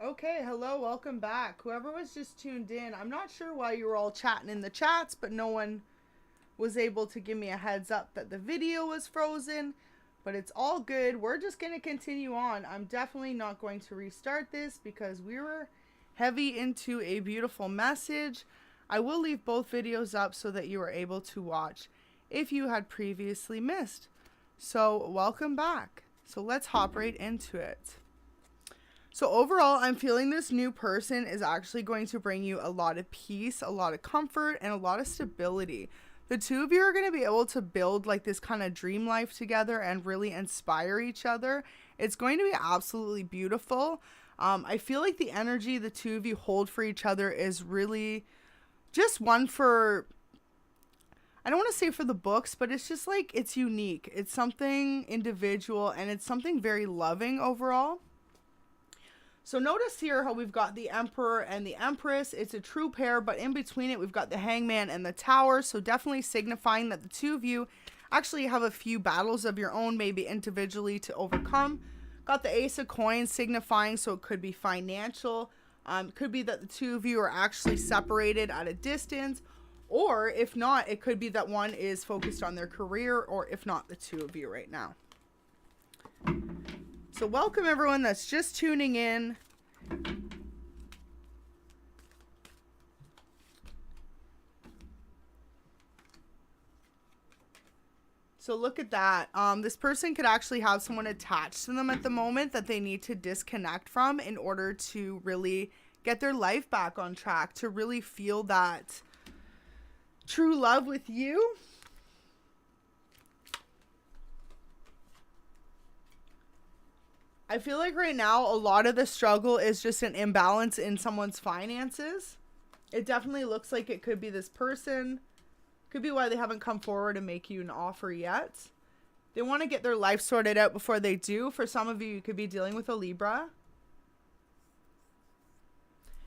Okay, hello, welcome back. Whoever was just tuned in, I'm not sure why you were all chatting in the chats, but no one was able to give me a heads up that the video was frozen, but it's all good. We're just going to continue on. I'm definitely not going to restart this because we were heavy into a beautiful message. I will leave both videos up so that you are able to watch if you had previously missed. So welcome back. So let's hop right into it. So overall, I'm feeling this new person is actually going to bring you a lot of peace, a lot of comfort, and a lot of stability. The two of you are going to be able to build like this kind of dream life together and really inspire each other. It's going to be absolutely beautiful. I feel like the energy the two of you hold for each other is really just one for, I don't want to say for the books, but it's just like, it's unique. It's something individual and it's something very loving overall. So notice here how we've got the Emperor and the Empress. It's a true pair, but in between it, we've got the Hangman and the Tower. So definitely signifying that the two of you actually have a few battles of your own, maybe individually, to overcome. Got the Ace of Coins signifying, so it could be financial. It could be that the two of you are actually separated at a distance. Or if not, it could be that one is focused on their career, or if not, the two of you right now. So welcome everyone that's just tuning in. So look at that. This person could actually have someone attached to them at the moment that they need to disconnect from in order to really get their life back on track, to really feel that true love with you. I feel like right now, a lot of the struggle is just an imbalance in someone's finances. It definitely looks like it could be this person. Could be why they haven't come forward and make you an offer yet. They want to get their life sorted out before they do. For some of you, you could be dealing with a Libra.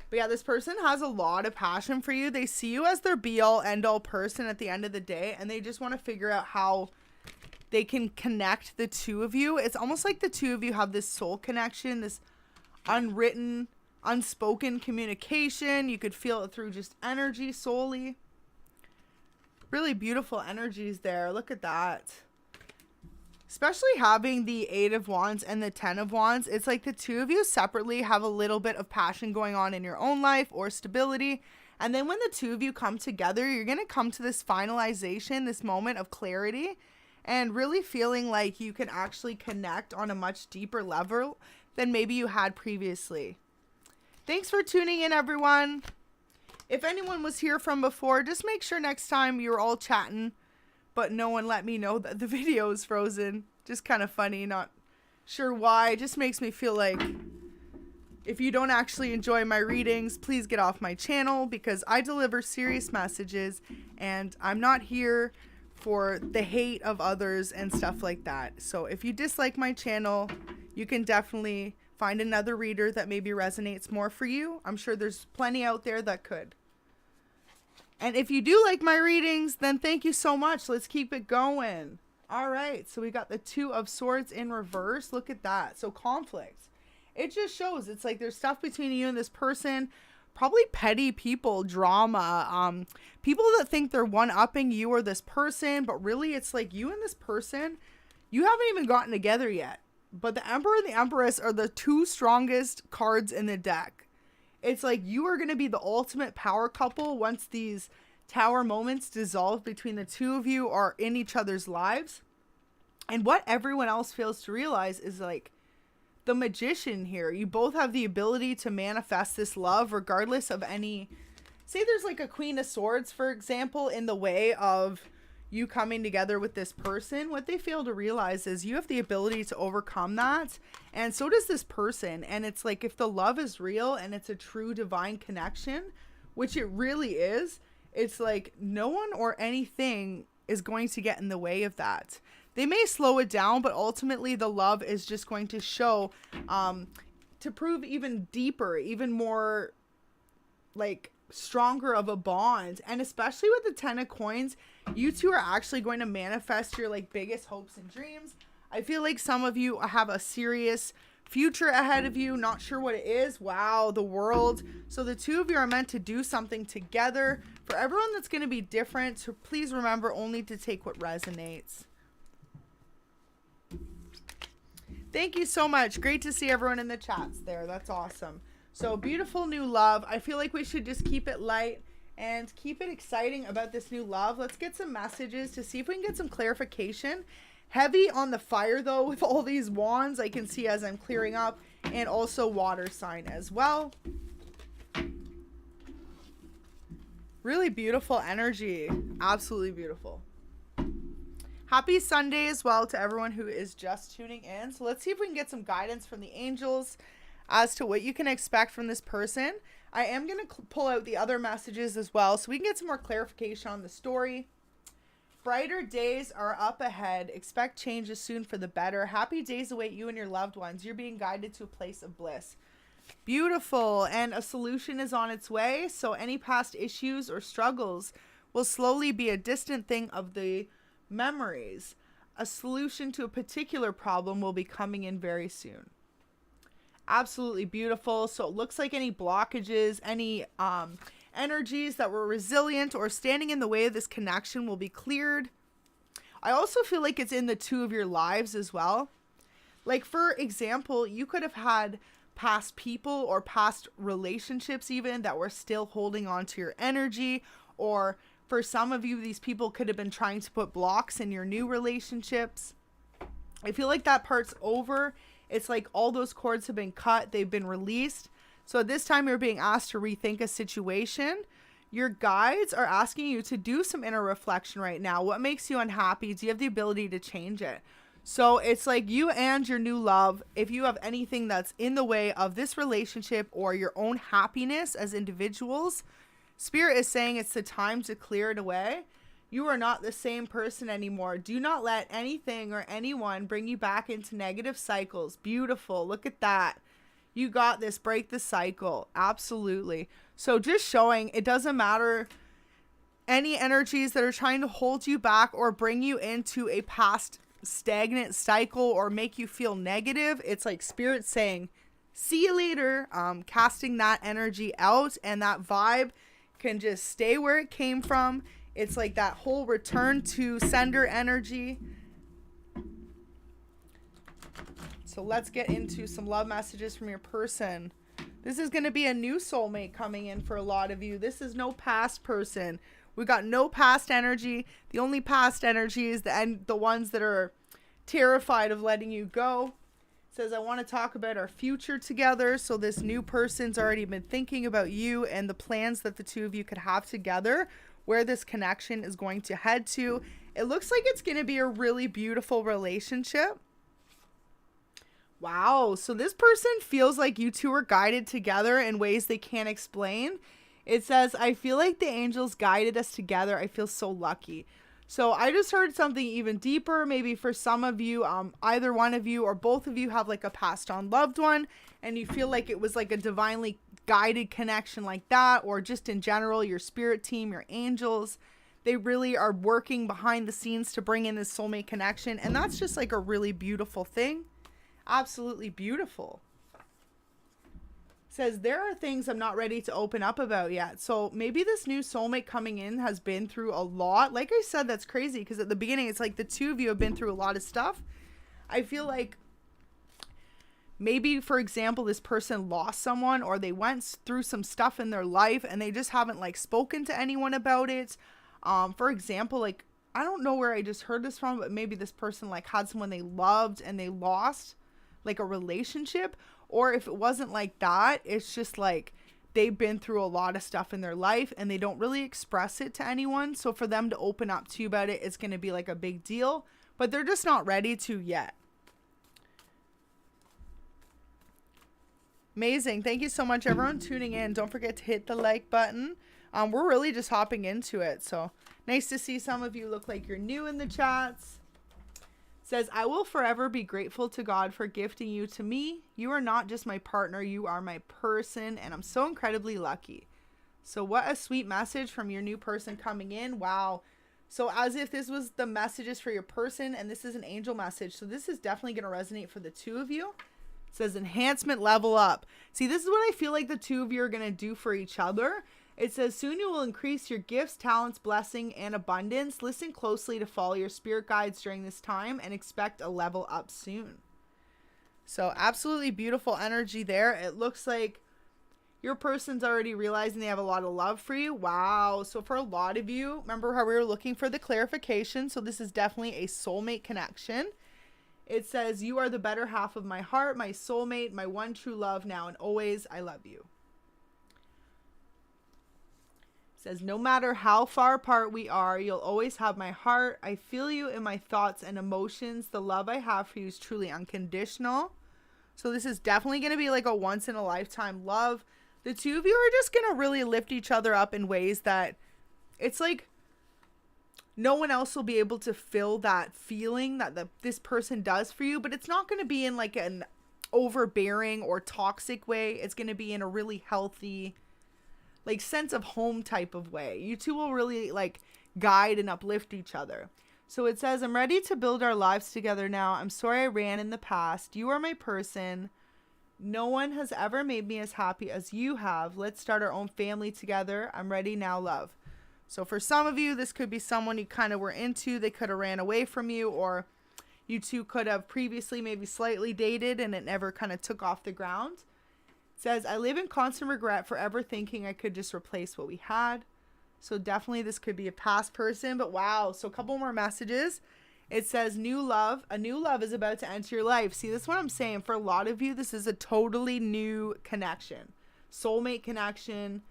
But yeah, this person has a lot of passion for you. They see you as their be-all, end-all person at the end of the day. And they just want to figure out how they can connect the two of you. It's almost like the two of you have this soul connection, this unwritten, unspoken communication. You could feel it through just energy solely. Really beautiful energies there. Look at that. Especially having the 8 of Wands and the 10 of Wands. It's like the two of you separately have a little bit of passion going on in your own life or stability. And then when the two of you come together, you're going to come to this finalization, this moment of clarity. And really feeling like you can actually connect on a much deeper level than maybe you had previously. Thanks for tuning in, everyone. If anyone was here from before, just make sure next time you're all chatting, but no one let me know that the video is frozen. Just kind of funny, not sure why. It just makes me feel like if you don't actually enjoy my readings, please get off my channel because I deliver serious messages and I'm not here for the hate of others and stuff like that. So if you dislike my channel, you can definitely find another reader that maybe resonates more for you. I'm sure there's plenty out there that could. And if you do like my readings, then thank you so much. Let's keep it going. All right, so we got the 2 of Swords in reverse. Look at that. So conflict. It just shows it's like there's stuff between you and this person. Probably petty people, drama, people that think they're one-upping you or this person, but really it's like you and this person, you haven't even gotten together yet. But the Emperor and the Empress are the 2 strongest cards in the deck. It's like you are going to be the ultimate power couple once these tower moments dissolve between the two of you or in each other's lives. And what everyone else fails to realize is like, the Magician here, you both have the ability to manifest this love regardless of any, say there's like a Queen of Swords, for example, in the way of you coming together with this person. What they fail to realize is you have the ability to overcome that, and so does this person. And it's like if the love is real and it's a true divine connection, which it really is, it's like no one or anything is going to get in the way of that. They may slow it down, but ultimately the love is just going to show, to prove even deeper, even more like stronger of a bond. And especially with the 10 of Coins, you two are actually going to manifest your like biggest hopes and dreams. I feel like some of you have a serious future ahead of you. Not sure what it is. Wow, the world. So the two of you are meant to do something together. For everyone, that's going to be different. So please remember only to take what resonates. Thank you so much. Great to see everyone in the chats there. That's awesome. So beautiful new love. I feel like we should just keep it light and keep it exciting about this new love. Let's get some messages to see if we can get some clarification. Heavy on the fire though with all these wands I can see as I'm clearing up, and also water sign as well. Really beautiful energy. Absolutely beautiful. Happy Sunday as well to everyone who is just tuning in. So let's see if we can get some guidance from the angels as to what you can expect from this person. I am going to pull out the other messages as well so we can get some more clarification on the story. Brighter days are up ahead. Expect changes soon for the better. Happy days await you and your loved ones. You're being guided to a place of bliss. Beautiful. And a solution is on its way. So any past issues or struggles will slowly be a distant thing of the memories. A solution to a particular problem will be coming in very soon. Absolutely beautiful. So it looks like any blockages, any energies that were resilient or standing in the way of this connection will be cleared. I also feel like it's in the two of your lives as well. Like, for example, you could have had past people or past relationships even that were still holding on to your energy, or for some of you, these people could have been trying to put blocks in your new relationships. I feel like that part's over. It's like all those cords have been cut. They've been released. So at this time, you're being asked to rethink a situation. Your guides are asking you to do some inner reflection right now. What makes you unhappy? Do you have the ability to change it? So it's like you and your new love, if you have anything that's in the way of this relationship or your own happiness as individuals, Spirit is saying it's the time to clear it away. You are not the same person anymore. Do not let anything or anyone bring you back into negative cycles. Beautiful. Look at that. You got this. Break the cycle. Absolutely. So just showing it doesn't matter any energies that are trying to hold you back or bring you into a past stagnant cycle or make you feel negative. It's like Spirit saying, see you later. Casting that energy out, and that vibe can just stay where it came from. It's like that whole return to sender energy. So let's get into some love messages from your person. This is going to be a new soulmate coming in for a lot of you. This is no past person. We got no past energy. The only past energy is the ones that are terrified of letting you go. It says, I want to talk about our future together. So this new person's already been thinking about you and the plans that the two of you could have together, where this connection is going to head to. It looks like it's going to be a really beautiful relationship. Wow. So this person feels like you two are guided together in ways they can't explain. It says, I feel like the angels guided us together. I feel so lucky. So I just heard something even deeper. Maybe for some of you, either one of you or both of you have like a passed on loved one, and you feel like it was like a divinely guided connection like that, or just in general, your spirit team, your angels, they really are working behind the scenes to bring in this soulmate connection. And that's just like a really beautiful thing. Absolutely beautiful. Says there are things I'm not ready to open up about yet. So maybe this new soulmate coming in has been through a lot. Like I said, that's crazy because at the beginning, it's like the two of you have been through a lot of stuff. I feel like maybe, for example, this person lost someone, or they went through some stuff in their life and they just haven't like spoken to anyone about it. For example, like, I don't know where I just heard this from, but maybe this person like had someone they loved and they lost like a relationship. Or if it wasn't like that, it's just like they've been through a lot of stuff in their life and they don't really express it to anyone. So for them to open up to you about it, it's going to be like a big deal, but they're just not ready to yet. Amazing. Thank you so much, everyone tuning in. Don't forget to hit the like button. We're really just hopping into it. So nice to see some of you look like you're new in the chats. Says, I will forever be grateful to God for gifting you to me. You are not just my partner, you are my person, and I'm so incredibly lucky. So what a sweet message from your new person coming in. Wow. So as if this was the messages for your person, and this is an angel message. So this is definitely going to resonate for the two of you. It says enhancement, level up. See, this is what I feel like the two of you are going to do for each other. It says soon you will increase your gifts, talents, blessing, and abundance. Listen closely to follow your spirit guides during this time and expect a level up soon. So absolutely beautiful energy there. It looks like your person's already realizing they have a lot of love for you. Wow. So for a lot of you, remember how we were looking for the clarification. So this is definitely a soulmate connection. It says, you are the better half of my heart, my soulmate, my one true love now and always. I love you. It says, no matter how far apart we are, you'll always have my heart. I feel you in my thoughts and emotions. The love I have for you is truly unconditional. So this is definitely going to be like a once in a lifetime love. The two of you are just going to really lift each other up in ways that it's like no one else will be able to fill that feeling that this person does for you, but it's not going to be in like an overbearing or toxic way. It's going to be in a really healthy, like sense of home type of way. You two will really like guide and uplift each other. So it says, I'm ready to build our lives together now. I'm sorry I ran in the past. You are my person. No one has ever made me as happy as you have. Let's start our own family together. I'm ready now, love. So for some of you, this could be someone you kind of were into. They could have ran away from you, or you two could have previously maybe slightly dated and it never kind of took off the ground. It says, I live in constant regret, forever thinking I could just replace what we had. So definitely this could be a past person, but wow. So a couple more messages. It says new love. A new love is about to enter your life. See, this is what I'm saying. For a lot of you, this is a totally new connection. Soulmate connection.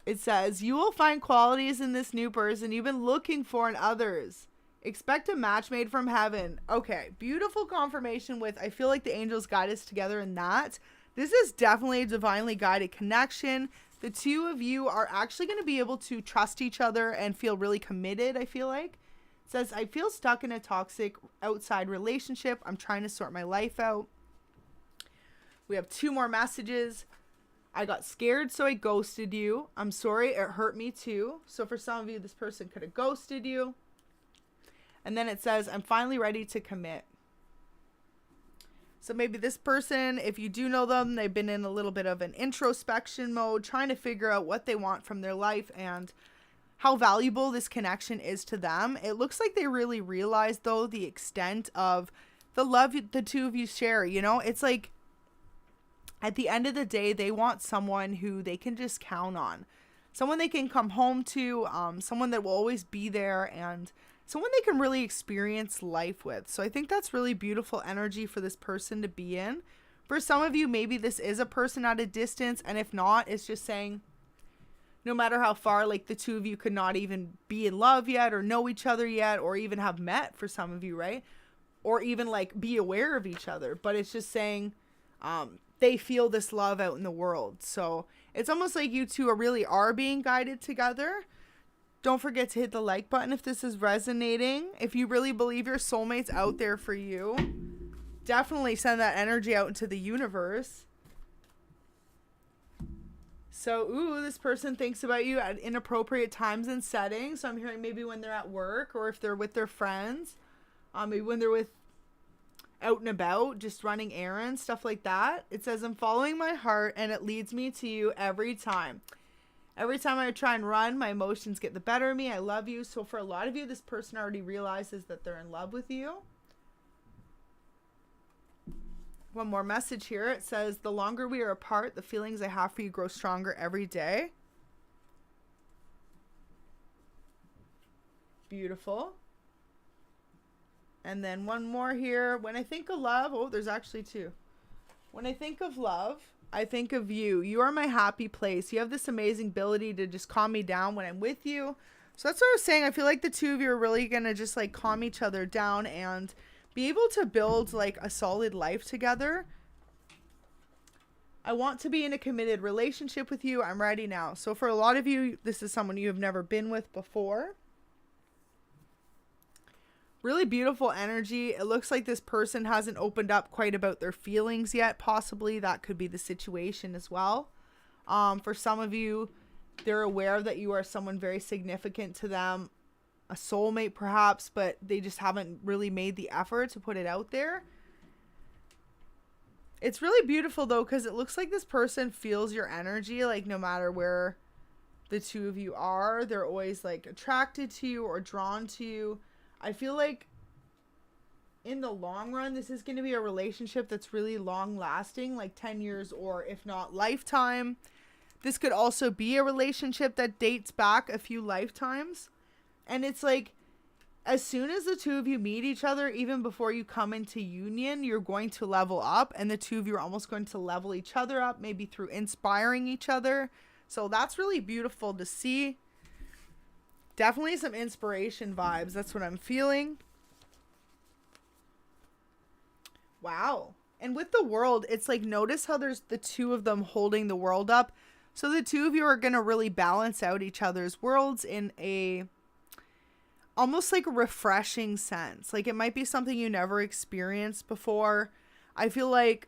It says, you will find qualities in this new person you've been looking for in others. Expect a match made from heaven. Okay, beautiful confirmation with, I feel like the angels guide us together in that. This is definitely a divinely guided connection. The two of you are actually going to be able to trust each other and feel really committed, I feel like. It says, I feel stuck in a toxic outside relationship. I'm trying to sort my life out. We have two more messages. I got scared, so I ghosted you. I'm sorry, it hurt me too. So for some of you, this person could have ghosted you. And then it says, I'm finally ready to commit. So maybe this person, if you do know them, they've been in a little bit of an introspection mode, trying to figure out what they want from their life and how valuable this connection is to them. It looks like they really realize, though, the extent of the love the two of you share. You know, it's like at the end of the day, they want someone who they can just count on, someone they can come home to, someone that will always be there, and someone they can really experience life with. So I think that's really beautiful energy for this person to be in. For some of you, maybe this is a person at a distance, and if not, it's just saying, no matter how far, like the two of you could not even be in love yet or know each other yet, or even have met for some of you, right? Or even like be aware of each other. But it's just saying they feel this love out in the world. So it's almost like you two are being guided together. Don't forget to hit the like button if this is resonating. If you really believe your soulmate's out there for you, definitely send that energy out into the universe. So, ooh, this person thinks about you at inappropriate times and settings. So I'm hearing maybe when they're at work, or if they're with their friends, maybe when they're out and about, just running errands, stuff like that. It says, I'm following my heart and it leads me to you every time. Every time I try and run, my emotions get the better of me. I love you. So for a lot of you, this person already realizes that they're in love with you. One more message here. It says, the longer we are apart, the feelings I have for you grow stronger every day. Beautiful. And then one more here. When I think of love, oh, there's actually two. When I think of love, I think of you. You are my happy place. You have this amazing ability to just calm me down when I'm with you. So that's what I was saying. I feel like the two of you are really going to just like calm each other down and be able to build like a solid life together. I want to be in a committed relationship with you. I'm ready now. So for a lot of you, this is someone you have never been with before. Really beautiful energy. It looks like this person hasn't opened up quite about their feelings yet. Possibly that could be the situation as well. For some of you, they're aware that you are someone very significant to them. A soulmate perhaps, but they just haven't really made the effort to put it out there. It's really beautiful though, because it looks like this person feels your energy, like no matter where the two of you are, they're always like attracted to you or drawn to you. I feel like in the long run, this is going to be a relationship that's really long lasting, like 10 years or if not lifetime. This could also be a relationship that dates back a few lifetimes. And it's like, as soon as the two of you meet each other, even before you come into union, you're going to level up, and the two of you are almost going to level each other up, maybe through inspiring each other. So that's really beautiful to see. Definitely some inspiration vibes. That's what I'm feeling. Wow. And with the world, it's like, notice how there's the two of them holding the world up. So the two of you are going to really balance out each other's worlds in a almost like a refreshing sense. Like, it might be something you never experienced before. I feel like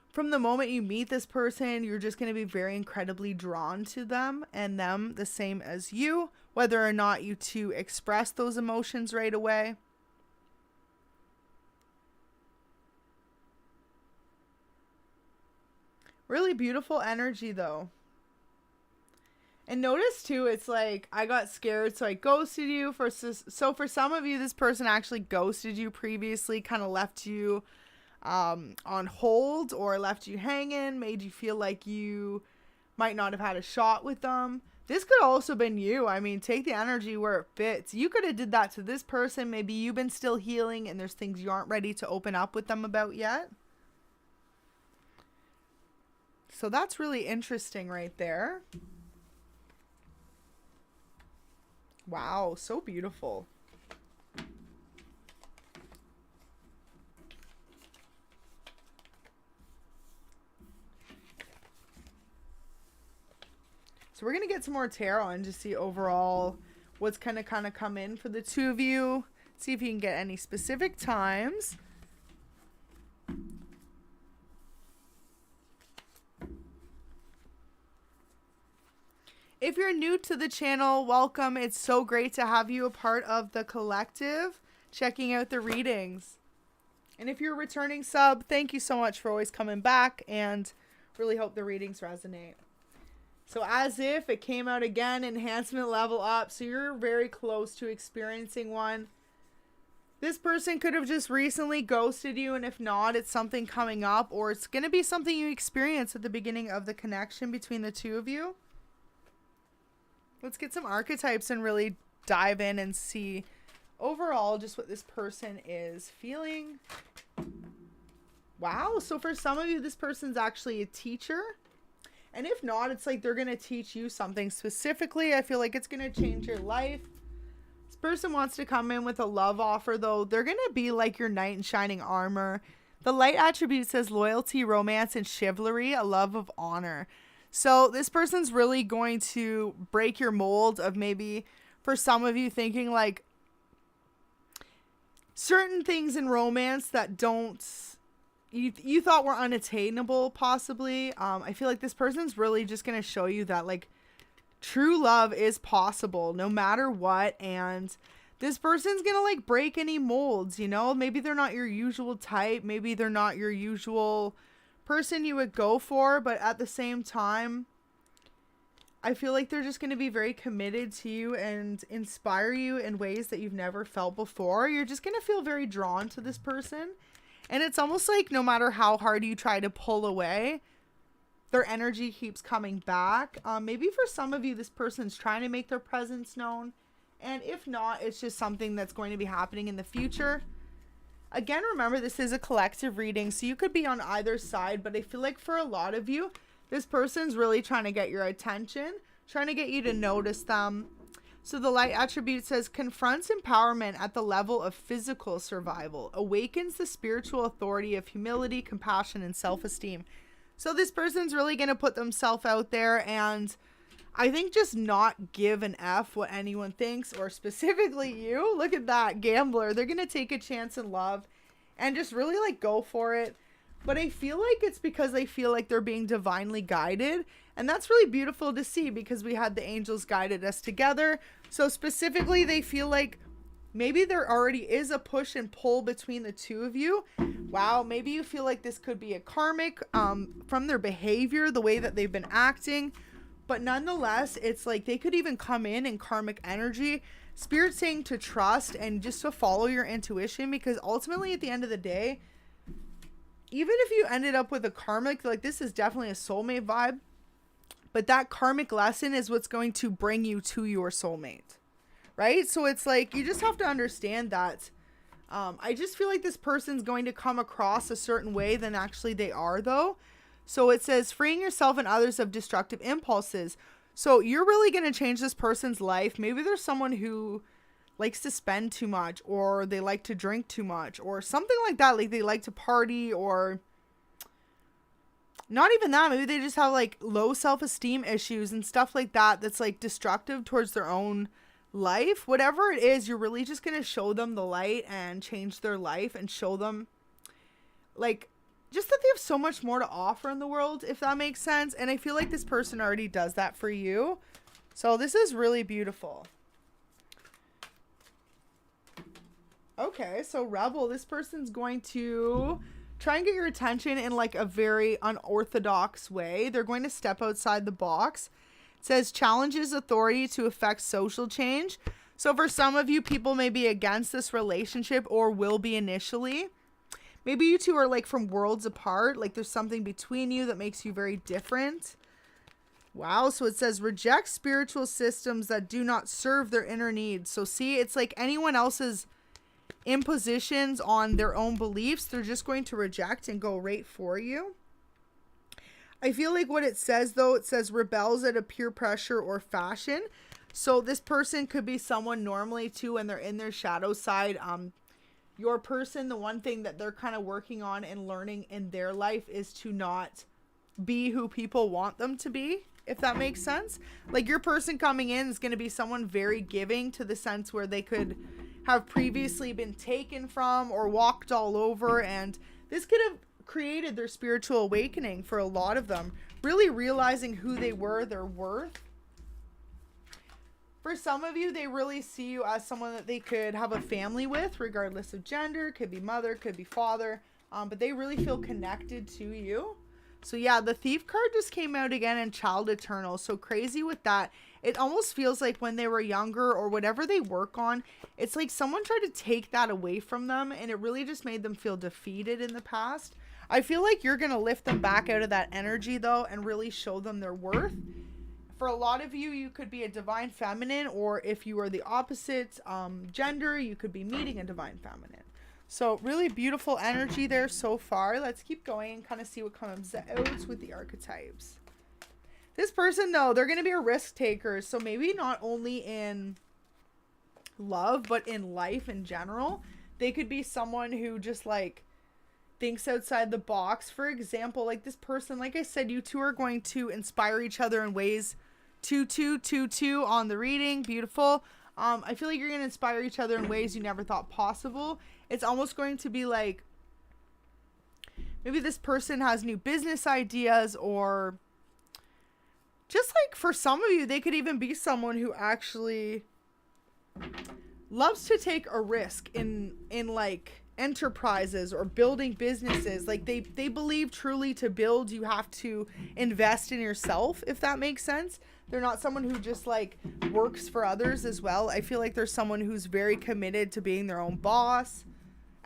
from the moment you meet this person, you're just going to be very incredibly drawn to them, and them the same as you, whether or not you two express those emotions right away. Really beautiful energy though. And notice too, it's like, I got scared, so I ghosted you. So for some of you, this person actually ghosted you previously, kind of left you on hold or left you hanging, made you feel like you might not have had a shot with them. This could also been you. I mean, take the energy where it fits. You could have did that to this person. Maybe you've been still healing and there's things you aren't ready to open up with them about yet. So that's really interesting right there. Wow, so beautiful. So we're going to get some more tarot and just see overall what's kind of come in for the two of you. See if you can get any specific times. If you're new to the channel, welcome. It's so great to have you a part of the collective, checking out the readings. And if you're a returning sub, thank you so much for always coming back, and really hope the readings resonate. So as if it came out again, enhancement level up. So you're very close to experiencing one. This person could have just recently ghosted you, and if not, it's something coming up, or it's going to be something you experience at the beginning of the connection between the two of you. Let's get some archetypes and really dive in and see overall just what this person is feeling. Wow. So for some of you, this person's actually a teacher. And if not, it's like they're going to teach you something specifically. I feel like it's going to change your life. This person wants to come in with a love offer, though. They're going to be like your knight in shining armor. The light attribute says loyalty, romance, and chivalry, a love of honor. So this person's really going to break your mold of maybe for some of you thinking like certain things in romance that you thought were unattainable possibly. I feel like this person's really just going to show you that like true love is possible no matter what. And this person's going to like break any molds, you know, maybe they're not your usual type. Maybe they're not your usual person you would go for, but at the same time, I feel like they're just going to be very committed to you and inspire you in ways that you've never felt before. You're just going to feel very drawn to this person. And it's almost like no matter how hard you try to pull away, their energy keeps coming back. Maybe for some of you, this person's trying to make their presence known. And if not, it's just something that's going to be happening in the future. Again, remember, this is a collective reading, so you could be on either side, but I feel like for a lot of you, this person's really trying to get your attention, trying to get you to notice them. So the light attribute says, confronts empowerment at the level of physical survival, awakens the spiritual authority of humility, compassion, and self-esteem. So this person's really going to put themselves out there and I think just not give an F what anyone thinks, or specifically you. Look at that gambler. They're going to take a chance in love and just really like go for it. But I feel like it's because they feel like they're being divinely guided. And that's really beautiful to see because we had the angels guided us together. So specifically, they feel like Maybe there already is a push and pull between the two of you. Wow, maybe you feel like this could be a karmic from their behavior, the way that they've been acting. But nonetheless, it's like they could even come in karmic energy. Spirit saying to trust and just to follow your intuition, because ultimately at the end of the day, even if you ended up with a karmic, like this is definitely a soulmate vibe, but that karmic lesson is what's going to bring you to your soulmate, right? So it's like, you just have to understand that. I just feel like this person's going to come across a certain way than actually they are though. So it says freeing yourself and others of destructive impulses. So you're really going to change this person's life. Maybe there's someone who likes to spend too much, or they like to drink too much, or something like that. Like they like to party, or not even that. Maybe they just have like low self-esteem issues and stuff like that. That's like destructive towards their own life. Whatever it is, you're really just going to show them the light and change their life and show them like just that they have so much more to offer in the world, if that makes sense. And I feel like this person already does that for you. So this is really beautiful. Okay, so Rebel, this person's going to try and get your attention in like a very unorthodox way. They're going to step outside the box. It says challenges authority to affect social change. So for some of you, people may be against this relationship or will be initially. Maybe you two are like from worlds apart. Like there's something between you that makes you very different. Wow. So it says reject spiritual systems that do not serve their inner needs. So see, it's like anyone else's impositions on their own beliefs, they're just going to reject and go right for you. I feel like what it says though, it says rebels at a peer pressure or fashion. So this person could be someone normally too, when they're in their shadow side. Your person, the one thing that they're kind of working on and learning in their life is to not be who people want them to be, if that makes sense. Like your person coming in is going to be someone very giving, to the sense where they could have previously been taken from or walked all over, and this could have created their spiritual awakening for a lot of them, really realizing who they were, their worth. For some of you, they really see you as someone that they could have a family with, regardless of gender. Could be mother, could be father, but they really feel connected to you. So yeah, the Thief card just came out again, and Child Eternal. So crazy with that. It almost feels like when they were younger or whatever they work on, it's like someone tried to take that away from them, and it really just made them feel defeated in the past. I feel like you're going to lift them back out of that energy though, and really show them their worth. For a lot of you, you could be a divine feminine, or if you are the opposite gender, you could be meeting a divine feminine. So really beautiful energy there so far. Let's keep going and kind of see what comes out with the archetypes. This person though, they're going to be a risk taker. So maybe not only in love, but in life in general. They could be someone who just like thinks outside the box. For example, like this person, like I said, you two are going to inspire each other in ways. 2-2-2-2 on the reading. Beautiful. I feel like you're going to inspire each other in ways you never thought possible. It's almost going to be like maybe this person has new business ideas, or just like for some of you, they could even be someone who actually loves to take a risk in like enterprises or building businesses. Like they believe truly to build, you have to invest in yourself, if that makes sense. They're not someone who just like works for others as well. I feel like there's someone who's very committed to being their own boss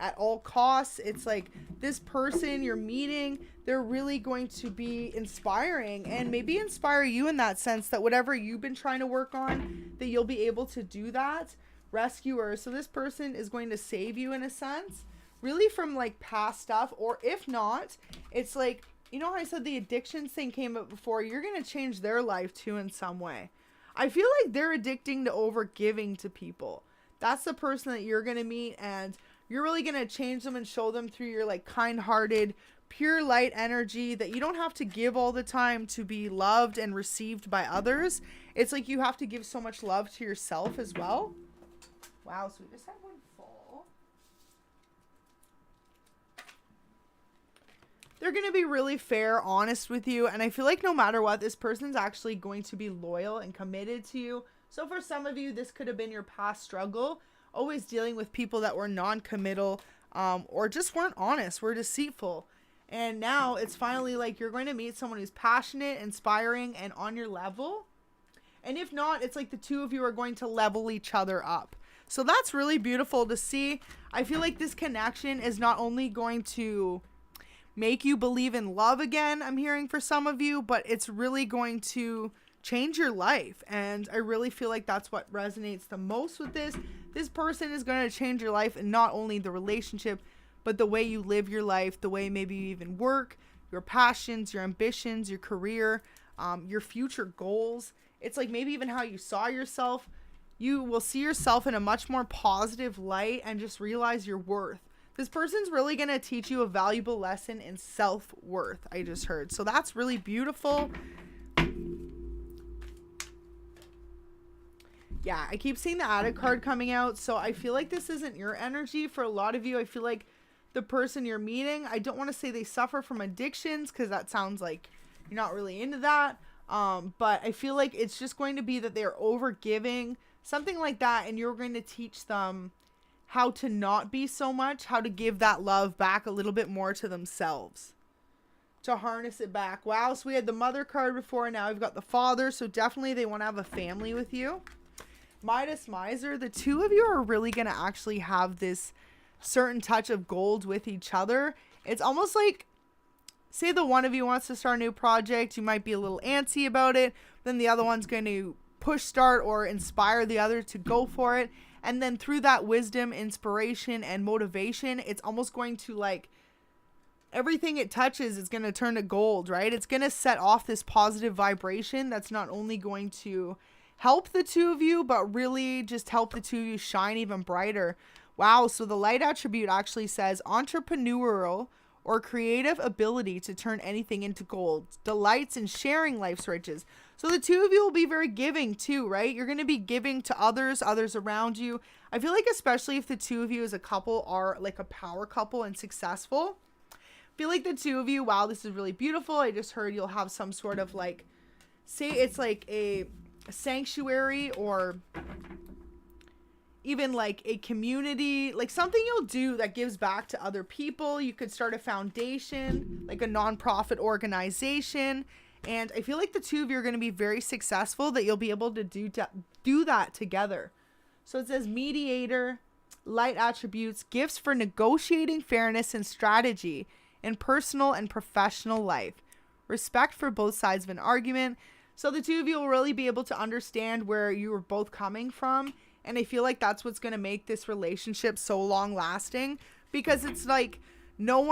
at all costs. It's like this person you're meeting, they're really going to be inspiring, and maybe inspire you in that sense, that whatever you've been trying to work on, that you'll be able to do that. Rescuer. So this person is going to save you in a sense, really from like past stuff, or if not, it's like, you know how I said the addictions thing came up before, you're going to change their life too in some way. I feel like they're addicting to over giving to people. That's the person that you're going to meet, and you're really going to change them and show them through your like kind-hearted, pure light energy, that you don't have to give all the time to be loved and received by others. It's like you have to give so much love to yourself as well. Wow, so we just had one full. They're going to be really fair, honest with you, and I feel like no matter what, this person's actually going to be loyal and committed to you. So for some of you, this could have been your past struggle, always dealing with people that were non-committal, or just weren't honest, were deceitful. And now it's finally like you're going to meet someone who's passionate, inspiring, and on your level. And if not, it's like the two of you are going to level each other up. So that's really beautiful to see. I feel like this connection is not only going to make you believe in love again, I'm hearing for some of you, but it's really going to change your life. And I really feel like that's what resonates the most with this. This person is going to change your life, and not only the relationship, but the way you live your life, the way maybe you even work, your passions, your ambitions, your career, your future goals. It's like maybe even how you saw yourself. You will see yourself in a much more positive light and just realize your worth. This person's really going to teach you a valuable lesson in self-worth, I just heard. So that's really beautiful. Yeah, I keep seeing the Addict card coming out. So I feel like this isn't your energy. For a lot of you, I feel like the person you're meeting, I don't want to say they suffer from addictions, because that sounds like you're not really into that. But I feel like it's just going to be that they're over giving, something like that. And you're going to teach them how to not be so much, how to give that love back a little bit more to themselves, to harness it back. Wow. So we had the Mother card before. Now we've got the Father. So definitely they want to have a family with you. Midas Miser, the two of you are really going to actually have this certain touch of gold with each other. It's almost like, say the one of you wants to start a new project, you might be a little antsy about it, then the other one's going to push start or inspire the other to go for it. And then through that wisdom, inspiration, and motivation, it's almost going to, like, everything it touches is going to turn to gold, right? It's going to set off this positive vibration that's not only going to help the two of you, but really just help the two of you shine even brighter. Wow, so the light attribute actually says entrepreneurial or creative ability to turn anything into gold, delights in sharing life's riches. So the two of you will be very giving too, right? You're going to be giving to others around you. I feel like especially if the two of you as a couple are like a power couple and successful, I feel like the two of you, wow, this is really beautiful. I just heard you'll have some sort of like, say it's like a sanctuary, or even like a community, like something you'll do that gives back to other people. You could start a foundation, like a nonprofit organization. And I feel like the two of you are going to be very successful, that you'll be able to do that together. So it says mediator, light attributes, gifts for negotiating fairness and strategy in personal and professional life, respect for both sides of an argument. So the two of you will really be able to understand where you were both coming from. And I feel like that's what's going to make this relationship so long lasting, because it's like no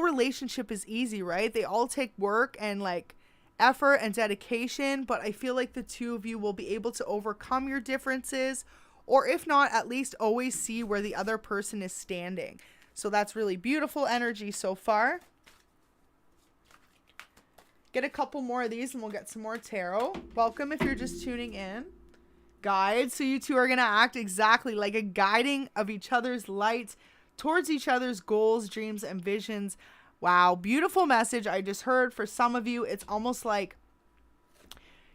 relationship is easy, right? They all take work and like effort and dedication, but I feel like the two of you will be able to overcome your differences, or if not, at least always see where the other person is standing. So that's really beautiful energy so far. Get a couple more of these and we'll get some more tarot. Welcome if you're just tuning in. Guide. So you two are going to act exactly like a guiding of each other's light towards each other's goals, dreams, and visions. Wow. Beautiful message I just heard. For some of you, it's almost like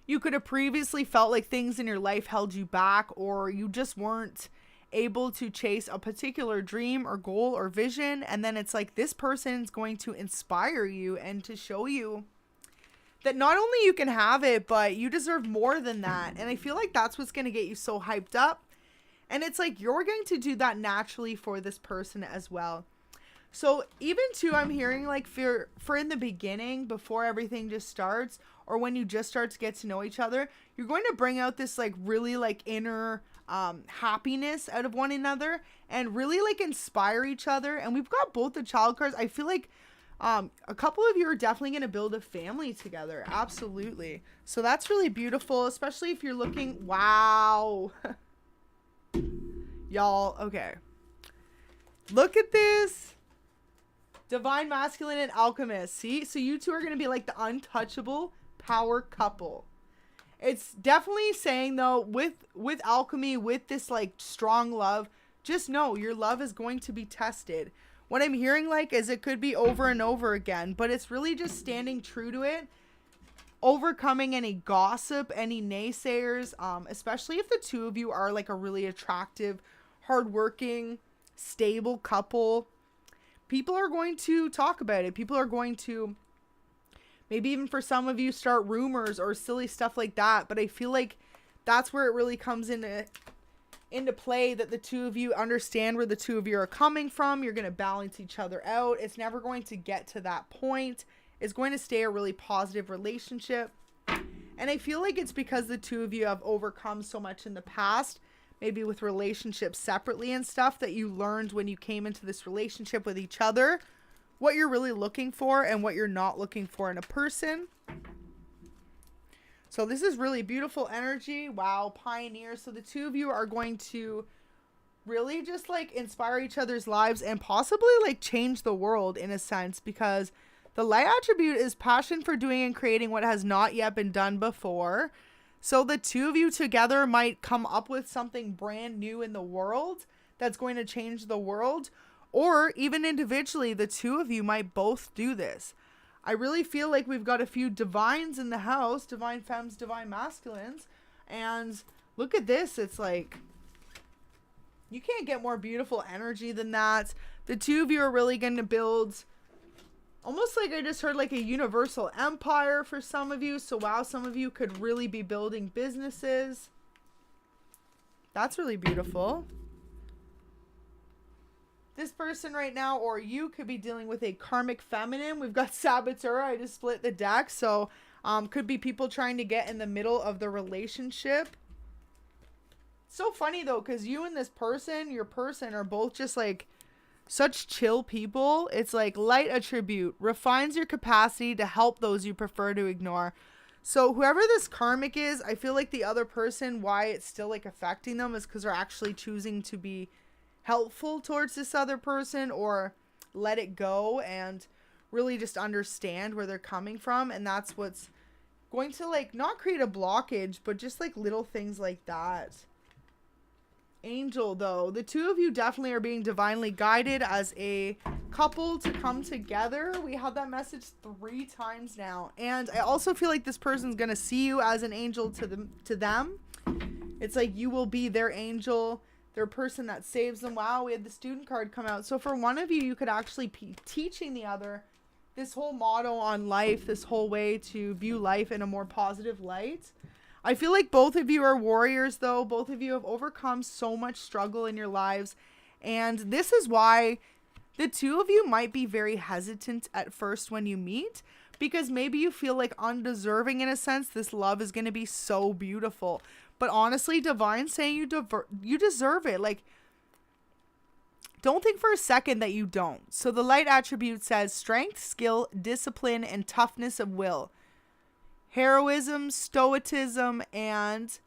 you could have previously felt like things in your life held you back, or you just weren't able to chase a particular dream or goal or vision. And then it's like this person's going to inspire you and to show you that not only you can have it, but you deserve more than that. And I feel like that's what's going to get you so hyped up. And it's like you're going to do that naturally for this person as well. So even too, I'm hearing like for in the beginning, before everything just starts, or when you just start to get to know each other, you're going to bring out this like really like inner happiness out of one another and really like inspire each other. And we've got both the Child cards. I feel like a couple of you are definitely going to build a family together. Absolutely. So that's really beautiful, especially if you're looking, wow. Y'all, okay. Look at this. Divine Masculine and Alchemist. See? So you two are going to be like the untouchable power couple. It's definitely saying though, with alchemy, with this like strong love, just know your love is going to be tested. What I'm hearing like is it could be over and over again, but it's really just standing true to it. overcoming any gossip, any naysayers, especially if the two of you are like a really attractive, hardworking, stable couple. People are going to talk about it. People are going to, maybe even for some of you, start rumors or silly stuff like that. But I feel like that's where it really comes into play, that the two of you understand where the two of you are coming from. You're going to balance each other out. It's never going to get to that point. It's going to stay a really positive relationship. And I feel like it's because the two of you have overcome so much in the past, maybe with relationships separately and stuff, that you learned when you came into this relationship with each other what you're really looking for and what you're not looking for in a person. So this is really beautiful energy. Wow, pioneer. So the two of you are going to really just like inspire each other's lives and possibly like change the world in a sense, because the light attribute is passion for doing and creating what has not yet been done before. So the two of you together might come up with something brand new in the world that's going to change the world. Or even individually, the two of you might both do this. I really feel like we've got a few divines in the house, divine femmes, divine masculines. And look at this. It's like, you can't get more beautiful energy than that. The two of you are really going to build, almost like I just heard, like a universal empire for some of you. So wow, some of you could really be building businesses. That's really beautiful. This person right now, or you, could be dealing with a karmic feminine. We've got Saboteur. I just split the deck. So could be people trying to get in the middle of the relationship. So funny though, because you and this person, your person, are both just like such chill people. It's like light attribute refines your capacity to help those you prefer to ignore. So whoever this karmic is, I feel like the other person, why it's still like affecting them, is because they're actually choosing to be helpful towards this other person, or let it go and really just understand where they're coming from. And that's what's going to like not create a blockage, but just like little things like that. Angel though, the two of you definitely are being divinely guided as a couple to come together. We had that message 3 times now. And I also feel like this person's gonna see you as an angel to them. It's like you will be their angel, their person that saves them. Wow, we had the student card come out. So for one of you, you could actually be teaching the other this whole motto on life, this whole way to view life in a more positive light. I feel like both of you are warriors though. Both of you have overcome so much struggle in your lives. And this is why the two of you might be very hesitant at first when you meet, because maybe you feel like undeserving in a sense. This love is going to be so beautiful. But honestly, Divine's saying you deserve it. Like, don't think for a second that you don't. So the light attribute says strength, skill, discipline, and toughness of will. Heroism, stoicism, and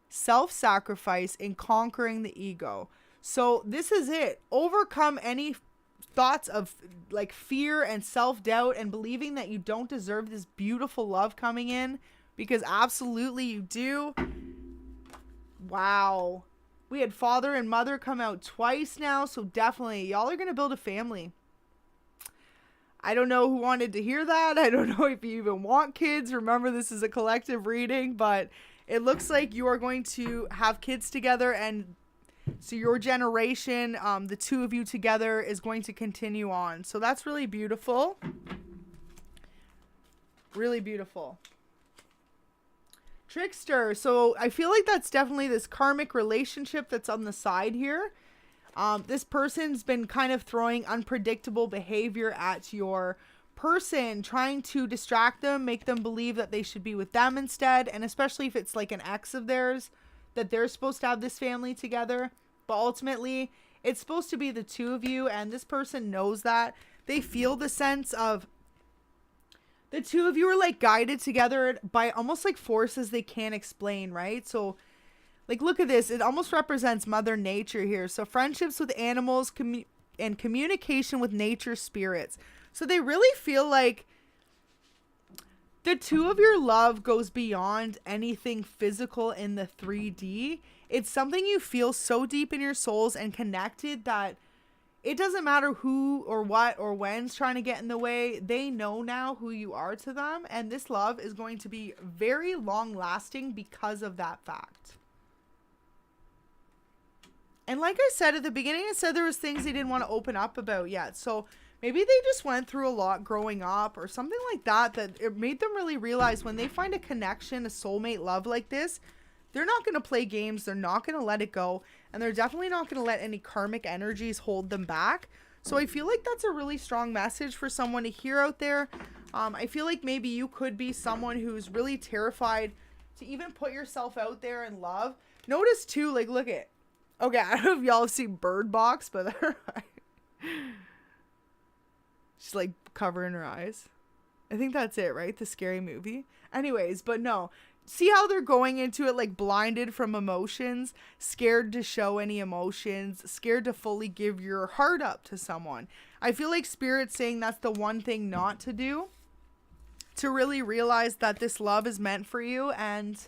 self-sacrifice in conquering the ego. So this is it. Overcome any thoughts of like fear and self-doubt and believing that you don't deserve this beautiful love coming in, because absolutely you do. Wow. We had father and mother come out twice now. So definitely y'all are going to build a family. I don't know who wanted to hear that. I don't know if you even want kids. Remember, this is a collective reading, but it looks like you are going to have kids together. And so your generation, the two of you together, is going to continue on. So that's really beautiful. Really beautiful. Trickster. So I feel like that's definitely this karmic relationship that's on the side here. This person's been kind of throwing unpredictable behavior at your person, trying to distract them, make them believe that they should be with them instead. And especially if it's like an ex of theirs, that they're supposed to have this family together. But ultimately, it's supposed to be the two of you. And this person knows that. They feel the sense of the two of you are like guided together by almost like forces they can't explain, right? So like, look at this. It almost represents Mother Nature here. So friendships with animals and communication with nature spirits. So they really feel like the two of your love goes beyond anything physical in the 3D. It's something you feel so deep in your souls and connected that it doesn't matter who or what or when's trying to get in the way. They know now who you are to them. And this love is going to be very long lasting because of that fact. And like I said at the beginning, I said there was things they didn't want to open up about yet. So maybe they just went through a lot growing up or something like that, that it made them really realize when they find a connection, a soulmate love like this, they're not going to play games. They're not going to let it go. And they're definitely not going to let any karmic energies hold them back. So I feel like that's a really strong message for someone to hear out there. I feel like maybe you could be someone who's really terrified to even put yourself out there in love. Notice too, like, look at, okay, I don't know if y'all have seen Bird Box, but she's like covering her eyes. I think that's it, right? The scary movie. Anyways, but no. See how they're going into it like blinded from emotions, scared to show any emotions, scared to fully give your heart up to someone. I feel like Spirit's saying that's the one thing not to do, to really realize that this love is meant for you and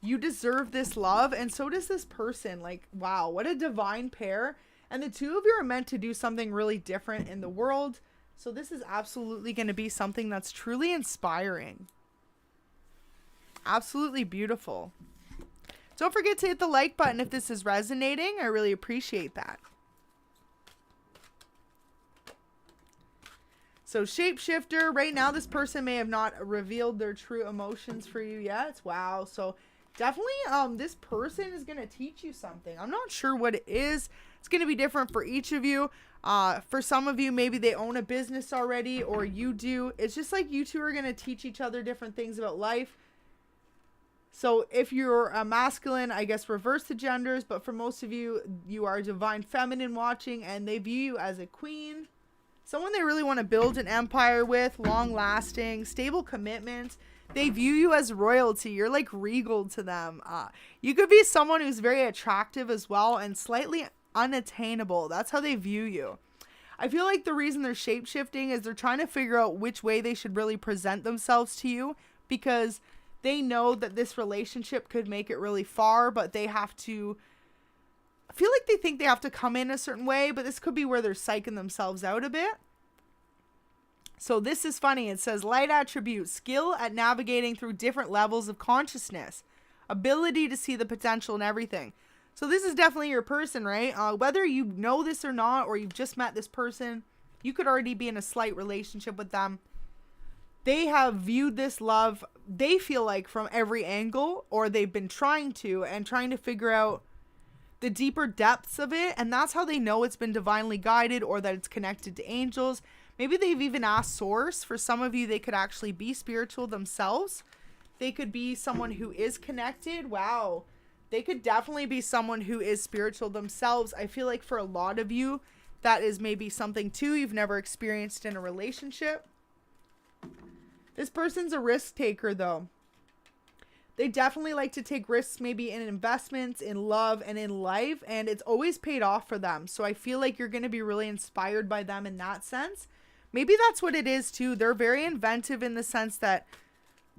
you deserve this love, and so does this person. Like, wow, what a divine pair. And the two of you are meant to do something really different in the world. So this is absolutely going to be something that's truly inspiring. Absolutely beautiful. Don't forget to hit the like button if this is resonating. I really appreciate that. So shapeshifter, right now this person may have not revealed their true emotions for you yet. Wow. So definitely this person is going to teach you something. I'm not sure what it is. It's going to be different for each of you. For some of you, maybe they own a business already, or you do. It's just like you two are going to teach each other different things about life. So if you're a masculine, I guess reverse the genders, but for most of you, you are divine feminine watching, and they view you as a queen. Someone they really want to build an empire with, long lasting, stable commitment. They view you as royalty. You're like regal to them. You could be someone who's very attractive as well and slightly unattainable. That's how they view you. I feel like the reason they're shape-shifting is they're trying to figure out which way they should really present themselves to you, because they know that this relationship could make it really far, but they have to, I feel like they think they have to come in a certain way, but this could be where they're psyching themselves out a bit. So this is funny. It says light attribute, skill at navigating through different levels of consciousness, ability to see the potential in everything. So this is definitely your person, right? Whether you know this or not, or you've just met this person, you could already be in a slight relationship with them. They have viewed this love, they feel like, from every angle, or they've been trying to figure out the deeper depths of it. And that's how they know it's been divinely guided, or that it's connected to angels. Maybe they've even asked source. For some of you, they could actually be spiritual themselves. They could be someone who is connected. Wow. They could definitely be someone who is spiritual themselves. I feel like for a lot of you, that is maybe something too you've never experienced in a relationship. This person's a risk taker though. They definitely like to take risks, maybe in investments, in love, and in life, and it's always paid off for them. So I feel like you're going to be really inspired by them in that sense. Maybe that's what it is too. They're very inventive in the sense that,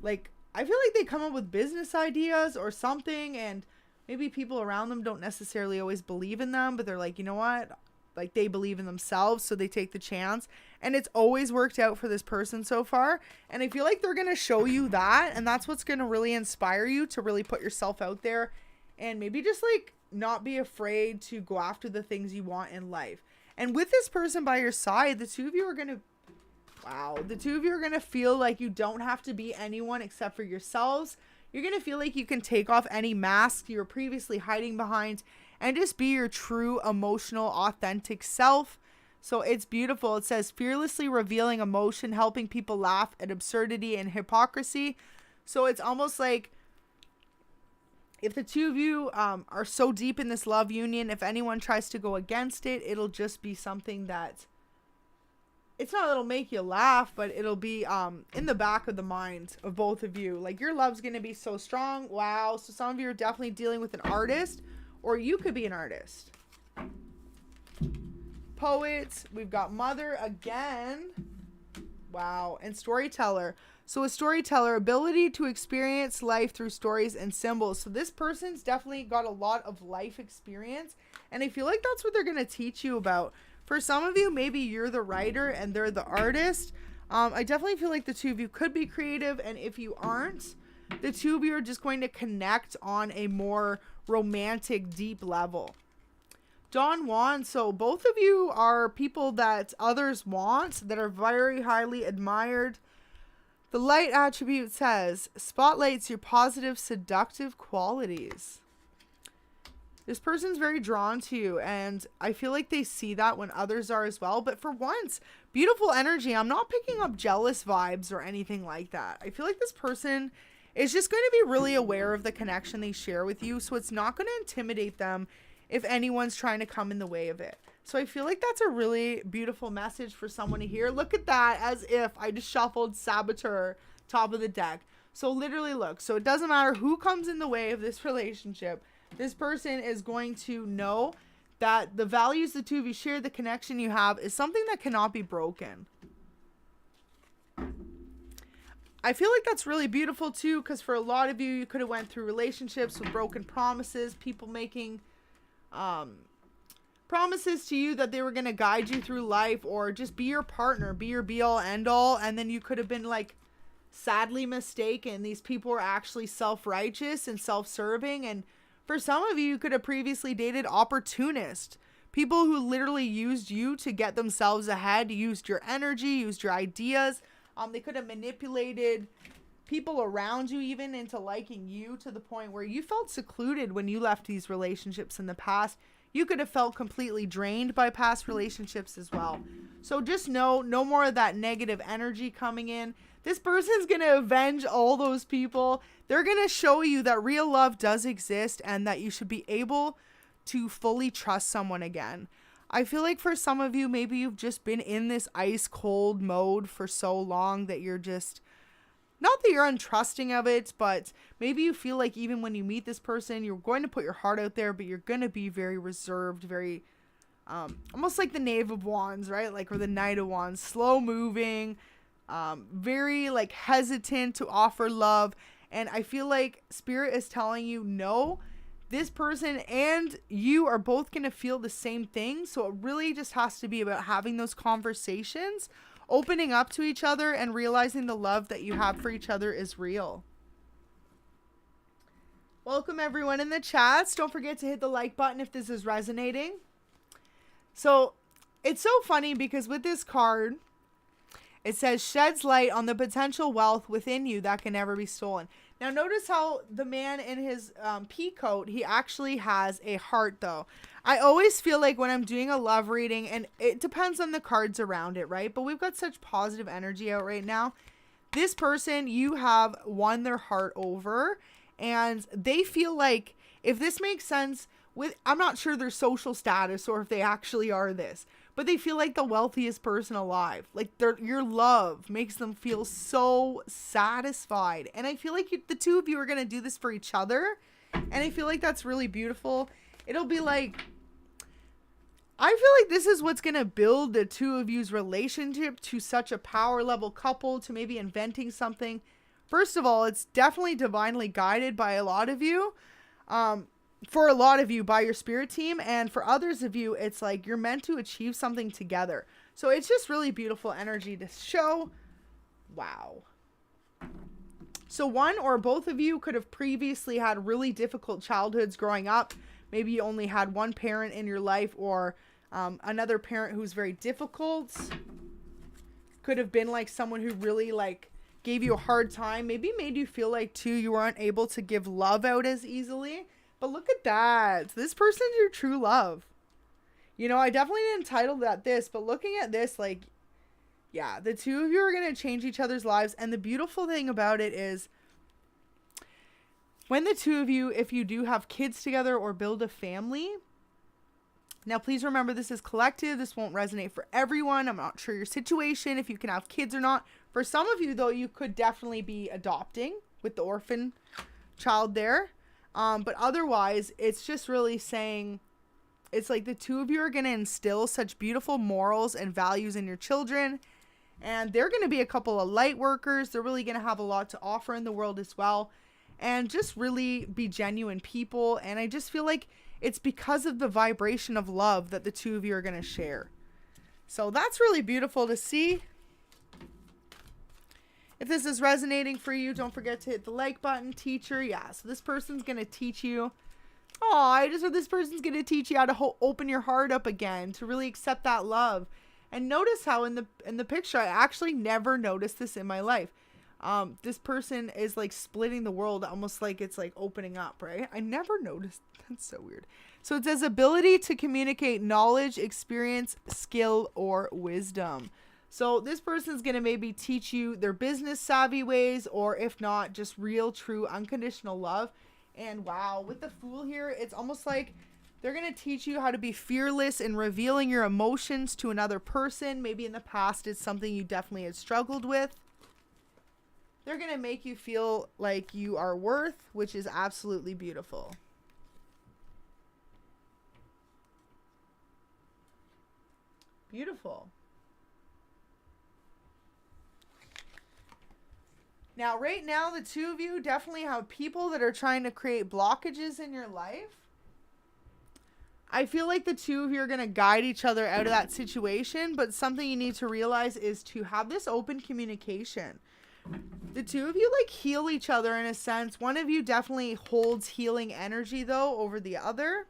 like, I feel like they come up with business ideas or something, and maybe people around them don't necessarily always believe in them, but they're like, you know what? Like, they believe in themselves, so they take the chance. And it's always worked out for this person so far. And I feel like they're going to show you that. And that's what's going to really inspire you to really put yourself out there. And maybe just, like, not be afraid to go after the things you want in life. And with this person by your side, the two of you are going to... Wow. The two of you are going to feel like you don't have to be anyone except for yourselves. You're going to feel like you can take off any mask you were previously hiding behind and just be your true, emotional, authentic self. So it's beautiful. It says fearlessly revealing emotion, helping people laugh at absurdity and hypocrisy. So it's almost like if the two of you are so deep in this love union, if anyone tries to go against it, it'll just be something that, it's not that'll make you laugh, but it'll be in the back of the mind of both of you. Like, your love's going to be so strong. Wow. So some of you are definitely dealing with an artist, or you could be an artist. Poets. We've got mother again. Wow. And storyteller. So a storyteller, ability to experience life through stories and symbols. So this person's definitely got a lot of life experience. And I feel like that's what they're going to teach you about. For some of you, maybe you're the writer and they're the artist. I definitely feel like the two of you could be creative, and if you aren't, the two of you are just going to connect on a more romantic, deep level. Don Juan, so both of you are people that others want, that are very highly admired. The light attribute says, spotlights your positive, seductive qualities. This person's very drawn to you, and I feel like they see that when others are as well. But for once, beautiful energy. I'm not picking up jealous vibes or anything like that. I feel like this person is just going to be really aware of the connection they share with you, so it's not going to intimidate them if anyone's trying to come in the way of it. So I feel like that's a really beautiful message for someone to hear. Look at that, as if I just shuffled Saboteur, top of the deck. So literally look, so it doesn't matter who comes in the way of this relationship. This person is going to know that the values the two of you share, the connection you have, is something that cannot be broken. I feel like that's really beautiful too, because for a lot of you, you could have went through relationships with broken promises, people making promises to you that they were going to guide you through life or just be your partner, be your be all end all, and then you could have been like sadly mistaken. These people were actually self-righteous and self-serving, and for some of you, you could have previously dated opportunists, people who literally used you to get themselves ahead, used your energy, used your ideas. They could have manipulated people around you even into liking you to the point where you felt secluded when you left these relationships in the past. You could have felt completely drained by past relationships as well. So just know, no more of that negative energy coming in. This person's going to avenge all those people. They're going to show you that real love does exist and that you should be able to fully trust someone again. I feel like for some of you, maybe you've just been in this ice cold mode for so long that you're just, not that you're untrusting of it, but maybe you feel like even when you meet this person, you're going to put your heart out there, but you're going to be very reserved, very, almost like the Knave of Wands, right? Like, or the Knight of Wands, slow moving, very like hesitant to offer love. And I feel like Spirit is telling you, no, this person and you are both going to feel the same thing. So it really just has to be about having those conversations, opening up to each other, and realizing the love that you have for each other is real. Welcome everyone in the chats. Don't forget to hit the like button if this is resonating. So it's so funny because with this card, it says sheds light on the potential wealth within you that can never be stolen. Now notice how the man in his pea coat, he actually has a heart though. I always feel like when I'm doing a love reading, and it depends on the cards around it, right? But we've got such positive energy out right now. This person, you have won their heart over, and they feel like, if this makes sense with, I'm not sure their social status or if they actually are this, but they feel like the wealthiest person alive. Like your love makes them feel so satisfied. And I feel like the two of you are going to do this for each other. And I feel like that's really beautiful. It'll be like, I feel like this is what's going to build the two of you's relationship to such a power level couple, to maybe inventing something. First of all, it's definitely divinely guided by a lot of you. For a lot of you, by your spirit team, and for others of you, it's like you're meant to achieve something together. So it's just really beautiful energy to show. Wow. So one or both of you could have previously had really difficult childhoods growing up. Maybe you only had one parent in your life, or another parent who's very difficult. Could have been like someone who really like gave you a hard time. Maybe made you feel like too you weren't able to give love out as easily. But look at that. This person's your true love. You know, I definitely didn't title that this, but looking at this, like, yeah, the two of you are going to change each other's lives. And the beautiful thing about it is when the two of you, if you do have kids together or build a family, now please remember this is collective. This won't resonate for everyone. I'm not sure your situation, if you can have kids or not. For some of you, though, you could definitely be adopting with the orphan child there. But otherwise, it's just really saying, it's like the two of you are going to instill such beautiful morals and values in your children. And they're going to be a couple of light workers. They're really going to have a lot to offer in the world as well. And just really be genuine people. And I just feel like it's because of the vibration of love that the two of you are going to share. So that's really beautiful to see. If this is resonating for you, don't forget to hit the like button. Teacher, yeah. So this person's going to teach you. Oh, I just heard this person's going to teach you how to open your heart up again, to really accept that love. And notice how in the picture, I actually never noticed this in my life. This person is like splitting the world, almost like it's like opening up, right? I never noticed. That's so weird. So it says ability to communicate knowledge, experience, skill, or wisdom. So this person's going to maybe teach you their business savvy ways, or if not, just real, true, unconditional love. And wow, with the Fool here, it's almost like they're going to teach you how to be fearless in revealing your emotions to another person. Maybe in the past, it's something you definitely had struggled with. They're going to make you feel like you are worth, which is absolutely beautiful. Beautiful. Now, right now, the two of you definitely have people that are trying to create blockages in your life. I feel like the two of you are going to guide each other out of that situation, but something you need to realize is to have this open communication. The two of you like heal each other in a sense. One of you definitely holds healing energy though over the other.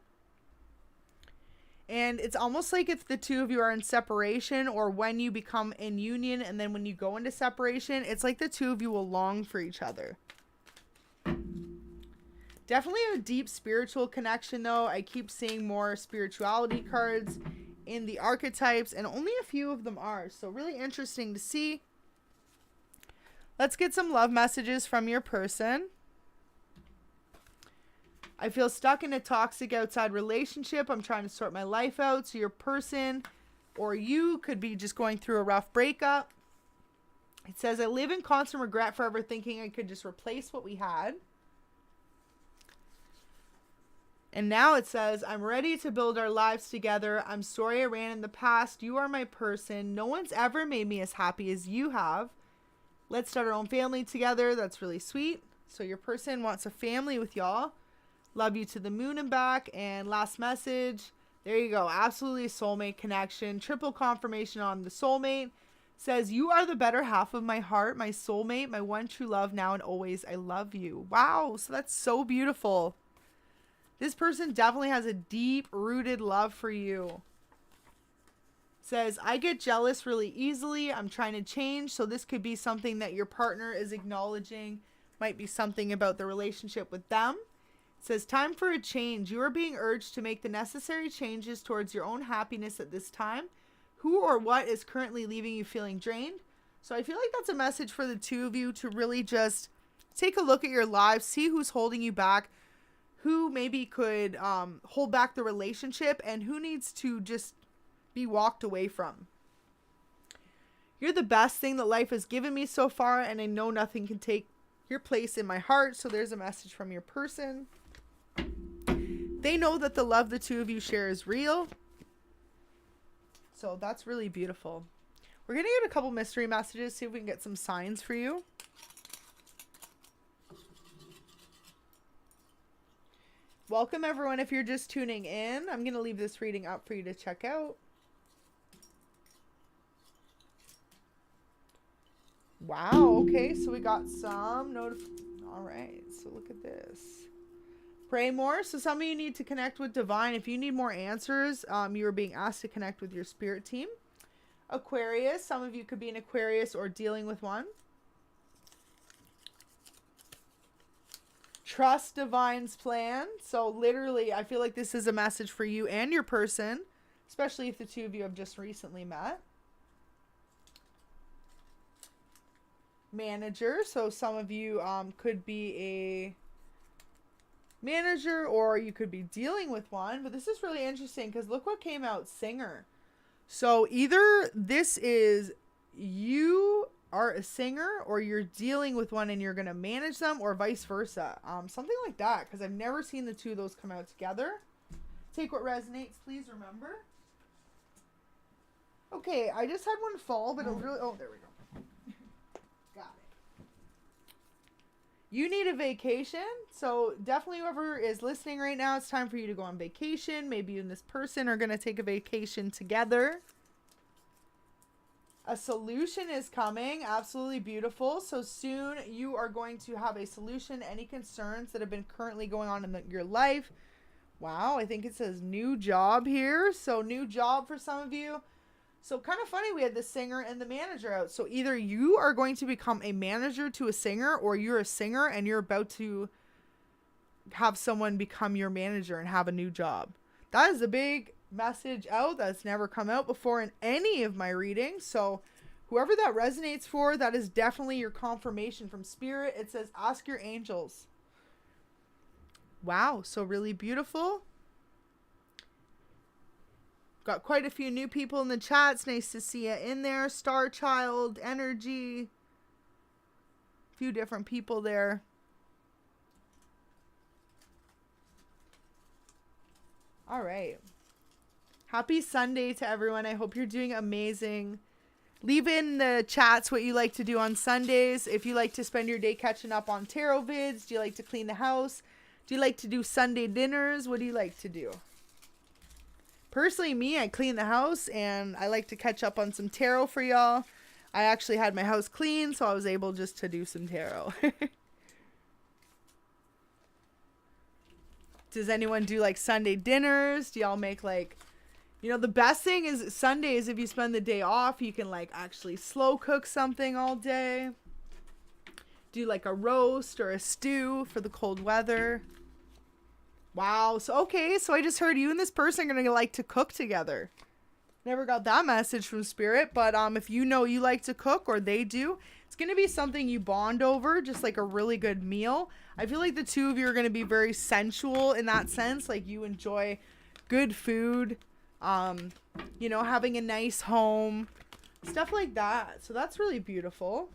And it's almost like if the two of you are in separation, or when you become in union and then when you go into separation, it's like the two of you will long for each other. Definitely a deep spiritual connection though. I keep seeing more spirituality cards in the archetypes, and only a few of them are. So really interesting to see. Let's get some love messages from your person. I feel stuck in a toxic outside relationship. I'm trying to sort my life out. So your person or you could be just going through a rough breakup. It says, I live in constant regret, forever thinking I could just replace what we had. And now it says, I'm ready to build our lives together. I'm sorry I ran in the past. You are my person. No one's ever made me as happy as you have. Let's start our own family together. That's really sweet. So your person wants a family with y'all. Love you to the moon and back. And last message. There you go. Absolutely a soulmate connection. Triple confirmation on the soulmate. Says, you are the better half of my heart, my soulmate, my one true love now and always. I love you. Wow. So that's so beautiful. This person definitely has a deep rooted love for you. Says, I get jealous really easily. I'm trying to change. So this could be something that your partner is acknowledging. Might be something about the relationship with them. It says, time for a change. You are being urged to make the necessary changes towards your own happiness at this time. Who or what is currently leaving you feeling drained? So I feel like that's a message for the two of you to really just take a look at your lives. See who's holding you back. Who maybe could hold back the relationship. And who needs to just be walked away from. You're the best thing that life has given me so far, and I know nothing can take your place in my heart. So there's a message from your person. They know that the love the two of you share is real. So that's really beautiful. We're going to get a couple mystery messages, see if we can get some signs for you. Welcome everyone if you're just tuning in. I'm going to leave this reading up for you to check out. Wow, okay, so we got some all right, so look at this. Pray more. So some of you need to connect with divine. If you need more answers, you are being asked to connect with your spirit team. Aquarius, some of you could be an Aquarius or dealing with one. Trust divine's plan. So literally, I feel like this is a message for you and your person, especially if the two of you have just recently met. Manager. So some of you could be a manager or you could be dealing with one. But this is really interesting because look what came out. Singer. So either this is you are a singer or you're dealing with one and you're going to manage them, or vice versa. Something like that, because I've never seen the two of those come out together. Take what resonates, please remember. Okay, I just had one fall, but it really... Oh, there we go. Got it. You need a vacation. So definitely whoever is listening right now, it's time for you to go on vacation. Maybe you and this person are going to take a vacation together. A solution is coming. Absolutely beautiful. So soon you are going to have a solution to any concerns that have been currently going on in your life. Wow, I think it says new job here. So new job for some of you. So kind of funny, we had the singer and the manager out. So either you are going to become a manager to a singer, or you're a singer and you're about to have someone become your manager and have a new job. That is a big message out that's never come out before in any of my readings. So whoever that resonates for, that is definitely your confirmation from spirit. It says ask your angels. Wow, so really beautiful. Got quite a few new people in the chats. Nice to see you in there. Star Child, Energy. A few different people there. All right. Happy Sunday to everyone. I hope you're doing amazing. Leave in the chats what you like to do on Sundays. If you like to spend your day catching up on tarot vids. Do you like to clean the house? Do you like to do Sunday dinners? What do you like to do? Personally, me, I clean the house and I like to catch up on some tarot for y'all. I actually had my house clean, so I was able just to do some tarot. Does anyone do like Sunday dinners? Do y'all make like, you know, the best thing is Sundays, if you spend the day off, you can like actually slow cook something all day. Do like a roast or a stew for the cold weather. Wow. So, okay. So I just heard you and this person are going to like to cook together. Never got that message from spirit, but if you know you like to cook or they do, it's going to be something you bond over, just like a really good meal. I feel like the two of you are going to be very sensual in that sense. Like you enjoy good food, you know, having a nice home, stuff like that. So that's really beautiful.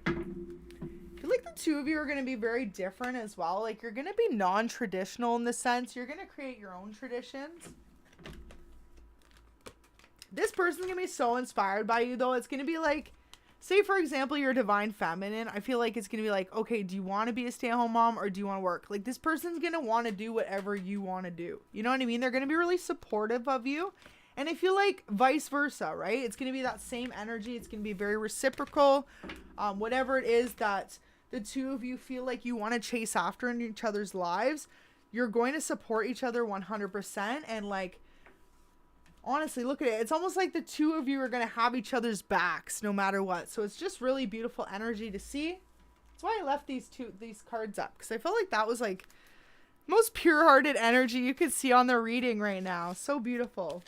I feel like the two of you are going to be very different as well. Like you're going to be non-traditional in the sense you're going to create your own traditions. This person's going to be so inspired by you though. It's going to be like, say for example, you're a divine feminine. I feel like it's going to be like, okay, do you want to be a stay-at-home mom or do you want to work? Like this person's going to want to do whatever you want to do. You know what I mean? They're going to be really supportive of you. And I feel like vice versa, right? It's going to be that same energy. It's going to be very reciprocal. Whatever it is that the two of you feel like you want to chase after in each other's lives, you're going to support each other 100%. And like, honestly, look at it. It's almost like the two of you are going to have each other's backs no matter what. So it's just really beautiful energy to see. That's why I left these cards up, because I felt like that was like most pure-hearted energy you could see on the reading right now. So beautiful.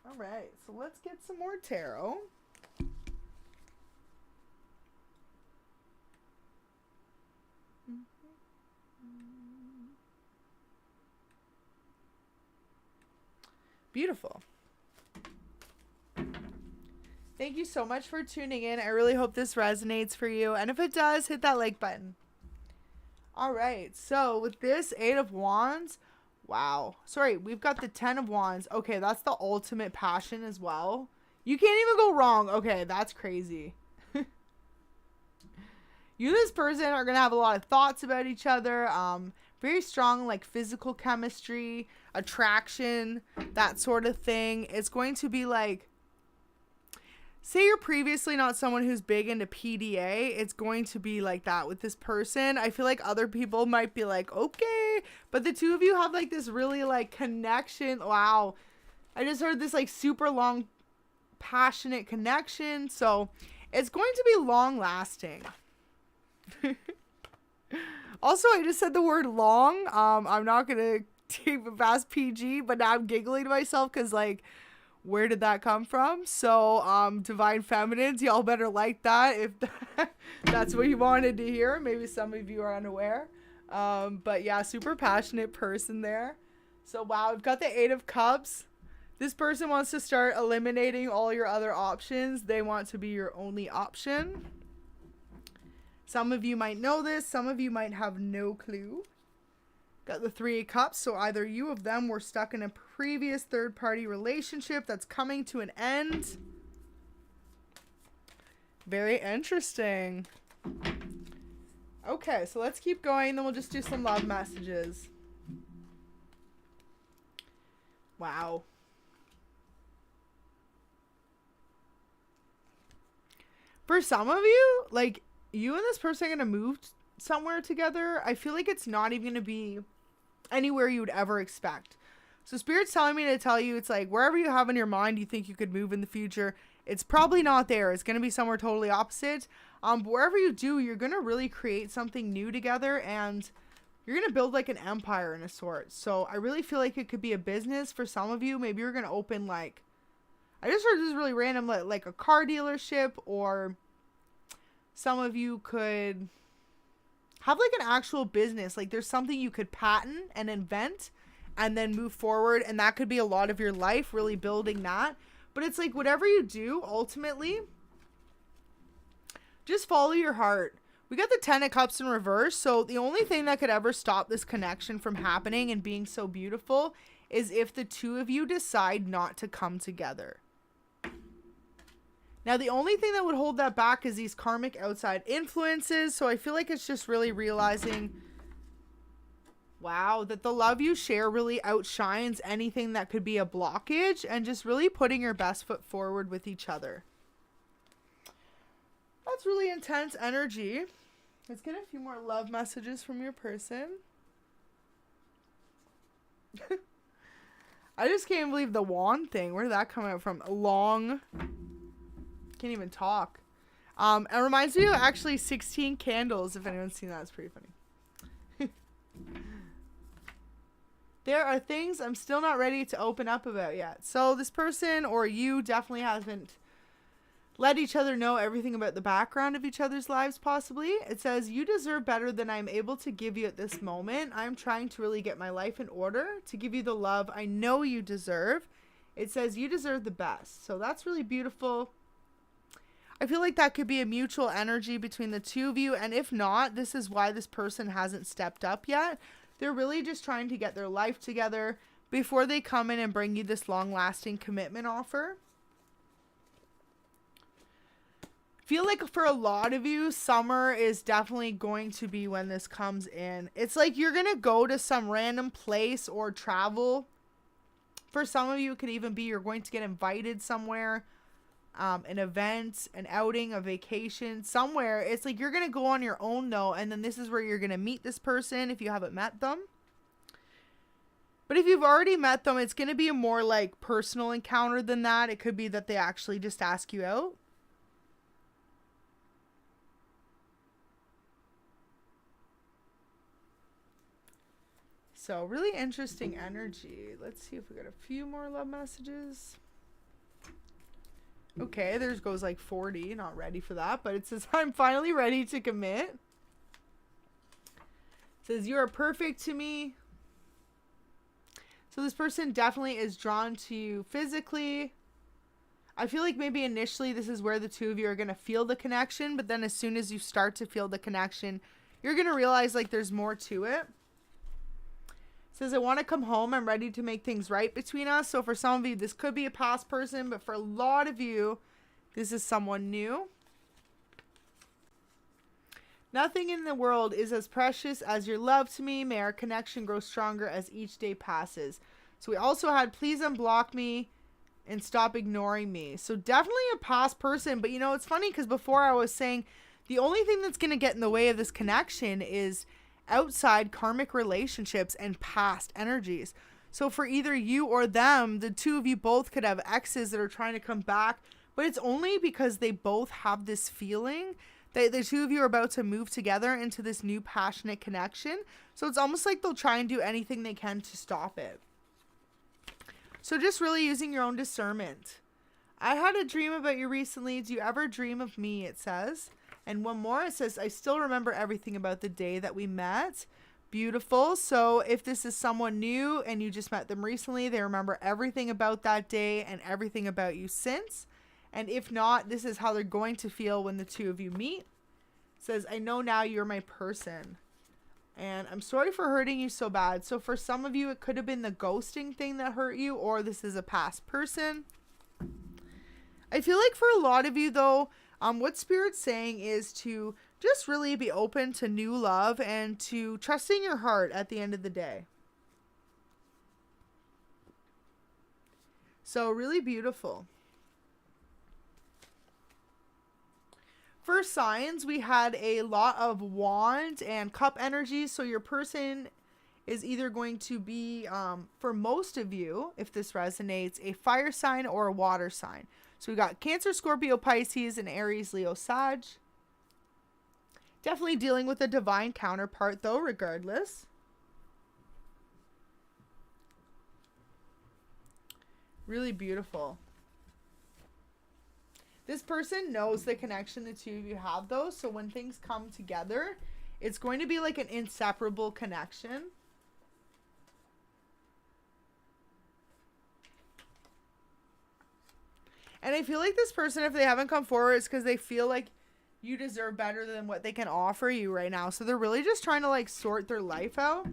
All right, so let's get some more tarot. Beautiful. Thank you so much for tuning in. I really hope this resonates for you. And if it does, hit that like button. All right. So with this 8 of Wands, wow. Sorry, we've got the 10 of Wands. Okay, that's the ultimate passion as well. You can't even go wrong. Okay, that's crazy. You and this person are going to have a lot of thoughts about each other. Very strong, like physical chemistry, attraction, that sort of thing. It's going to be like, say you're previously not someone who's big into PDA. It's going to be like that with this person. I feel like other people might be like, okay, but the two of you have like this really like connection. Wow. I just heard this like super long, passionate connection. So it's going to be long lasting. Also, I just said the word long. I'm not going to keep it past PG, but now I'm giggling to myself because, like, where did that come from? So, divine feminines, y'all better like that if that's what you wanted to hear. Maybe some of you are unaware. But, yeah, super passionate person there. So, wow, we've got the 8 of Cups. This person wants to start eliminating all your other options. They want to be your only option. Some of you might know this. Some of you might have no clue. Got the 3 of Cups. So either you of them were stuck in a previous third-party relationship that's coming to an end. Very interesting. Okay, so let's keep going. Then we'll just do some love messages. Wow. For some of you, like, you and this person are going to move somewhere together. I feel like it's not even going to be anywhere you would ever expect. So Spirit's telling me to tell you, it's like wherever you have in your mind you think you could move in the future, it's probably not there. It's going to be somewhere totally opposite. But wherever you do, you're going to really create something new together, and you're going to build like an empire in a sort. So I really feel like it could be a business for some of you. Maybe you're going to open, like, I just heard this is really random, like a car dealership, or some of you could have like an actual business. Like there's something you could patent and invent and then move forward. And that could be a lot of your life, really building that. But it's like whatever you do, ultimately, just follow your heart. We got the 10 of Cups in reverse. So the only thing that could ever stop this connection from happening and being so beautiful is if the two of you decide not to come together. Now, the only thing that would hold that back is these karmic outside influences. So I feel like it's just really realizing, wow, that the love you share really outshines anything that could be a blockage, and just really putting your best foot forward with each other. That's really intense energy. Let's get a few more love messages from your person. I just can't believe the wand thing. Where did that come out from? A long... Can't even talk. It reminds me of actually 16 Candles. If anyone's seen that, it's pretty funny. There are things I'm still not ready to open up about yet. So this person or you definitely hasn't let each other know everything about the background of each other's lives, possibly. It says, you deserve better than I'm able to give you at this moment. I'm trying to really get my life in order to give you the love I know you deserve. It says you deserve the best. So that's really beautiful. I feel like that could be a mutual energy between the two of you. And if not, this is why this person hasn't stepped up yet. They're really just trying to get their life together before they come in and bring you this long-lasting commitment offer. Feel like for a lot of you, summer is definitely going to be when this comes in. It's like you're going to go to some random place or travel. For some of you, it could even be you're going to get invited somewhere. An event, an outing, a vacation, somewhere. It's like you're going to go on your own though, and then this is where you're going to meet this person if you haven't met them. But if you've already met them, it's going to be a more like personal encounter than that. It could be that they actually just ask you out. So really interesting energy. Let's see if we got a few more love messages. Okay, there goes like 40. Not ready for that, but it says, I'm finally ready to commit. It says, you are perfect to me. So this person definitely is drawn to you physically. I feel like maybe initially this is where the two of you are going to feel the connection, but then as soon as you start to feel the connection, you're going to realize like there's more to it. It says, I want to come home. I'm ready to make things right between us. So for some of you, this could be a past person, but for a lot of you, this is someone new. Nothing in the world is as precious as your love to me. May our connection grow stronger as each day passes. So we also had, please unblock me and stop ignoring me. So definitely a past person. But you know, it's funny because before I was saying the only thing that's going to get in the way of this connection is outside karmic relationships and past energies. So for either you or them, the two of you both could have exes that are trying to come back, but it's only because they both have this feeling that the two of you are about to move together into this new passionate connection. So it's almost like they'll try and do anything they can to stop it. So just really using your own discernment. I had a dream about you recently. Do you ever dream of me? It says. And one more, it says, I still remember everything about the day that we met. Beautiful. So if this is someone new and you just met them recently, they remember everything about that day and everything about you since. And if not, this is how they're going to feel when the two of you meet. It says, I know now you're my person. And I'm sorry for hurting you so bad. So for some of you, it could have been the ghosting thing that hurt you, or this is a past person. I feel like for a lot of you though, what Spirit's saying is to just really be open to new love and to trusting your heart at the end of the day. So really beautiful. For signs, we had a lot of wand and cup energy. So your person is either going to be, for most of you, if this resonates, a fire sign or a water sign. So we got Cancer, Scorpio, Pisces, and Aries, Leo, Sag. Definitely dealing with a divine counterpart though, regardless. Really beautiful. This person knows the connection the two of you have though. So when things come together, it's going to be like an inseparable connection. And I feel like this person, if they haven't come forward, it's because they feel like you deserve better than what they can offer you right now. So they're really just trying to like sort their life out.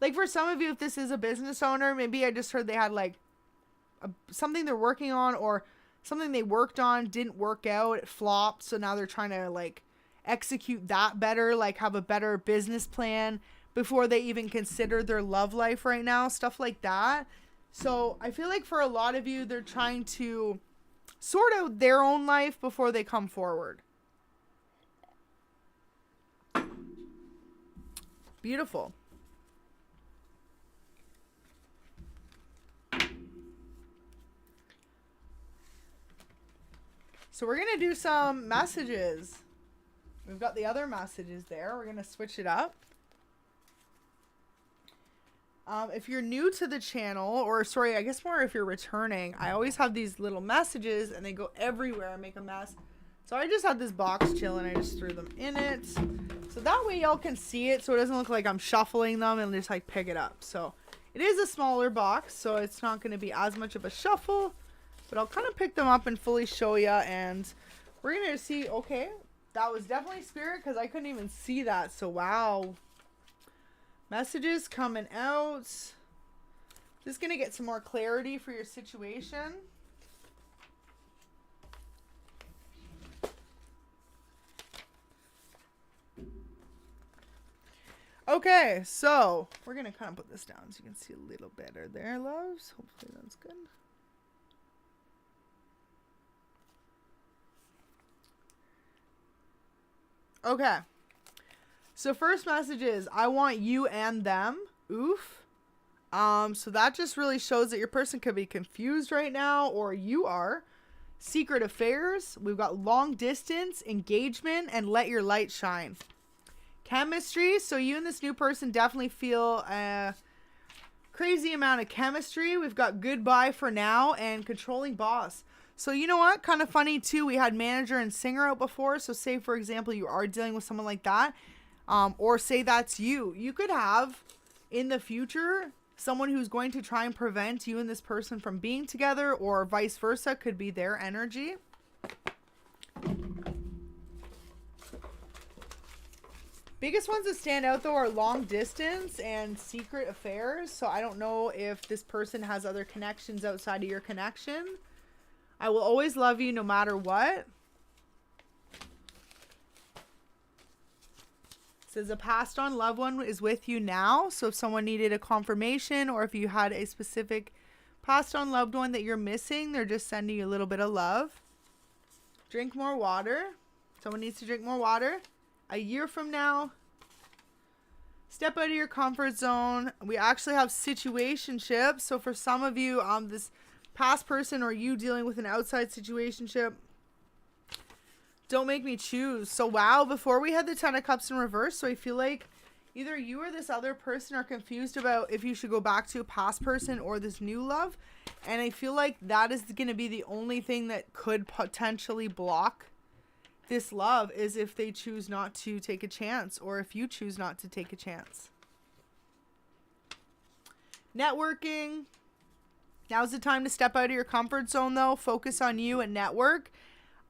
Like for some of you, if this is a business owner, maybe I just heard they had like something they're working on, or something they worked on didn't work out, it flopped. So now they're trying to like execute that better, like have a better business plan before they even consider their love life right now, stuff like that. So I feel like for a lot of you, they're trying to sort out their own life before they come forward. Beautiful. So we're going to do some messages. We've got the other messages there. We're going to switch it up. If you're new to the channel, or sorry, I guess more if you're returning, I always have these little messages and they go everywhere and make a mess. So I just had this box chilling. I just threw them in it. So that way y'all can see it, so it doesn't look like I'm shuffling them and just like pick it up. So it is a smaller box, so it's not going to be as much of a shuffle, but I'll kind of pick them up and fully show you. And we're going to see, okay, that was definitely spirit because I couldn't even see that. So wow. Messages coming out. Just going to get some more clarity for your situation. Okay, so we're going to kind of put this down so you can see a little better there, loves. Hopefully that's good. Okay. So first message is, I want you and them. Oof. So that just really shows that your person could be confused right now, or you are. Secret affairs. We've got long distance, engagement, and let your light shine. Chemistry. So you and this new person definitely feel a crazy amount of chemistry. We've got goodbye for now and controlling boss. So you know what? Kind of funny too. We had manager and singer out before. So say, for example, you are dealing with someone like that. Or say that's you. You could have in the future someone who's going to try and prevent you and this person from being together, or vice versa. Could be their energy. Biggest ones that stand out though are long distance and secret affairs. So I don't know if this person has other connections outside of your connection. I will always love you no matter what. Says a passed on loved one is with you now. So if someone needed a confirmation, or if you had a specific passed on loved one that you're missing, they're just sending you a little bit of love. Drink more water. Someone needs to drink more water. A year from now, step out of your comfort zone. We actually have situationships. So for some of you, this past person or you dealing with an outside situationship, don't make me choose. So wow, before we had the 10 of Cups in reverse. So I feel like either you or this other person are confused about if you should go back to a past person or this new love. And I feel like that is going to be the only thing that could potentially block this love, is if they choose not to take a chance, or if you choose not to take a chance. Networking. Now's the time to step out of your comfort zone though. Focus on you and network.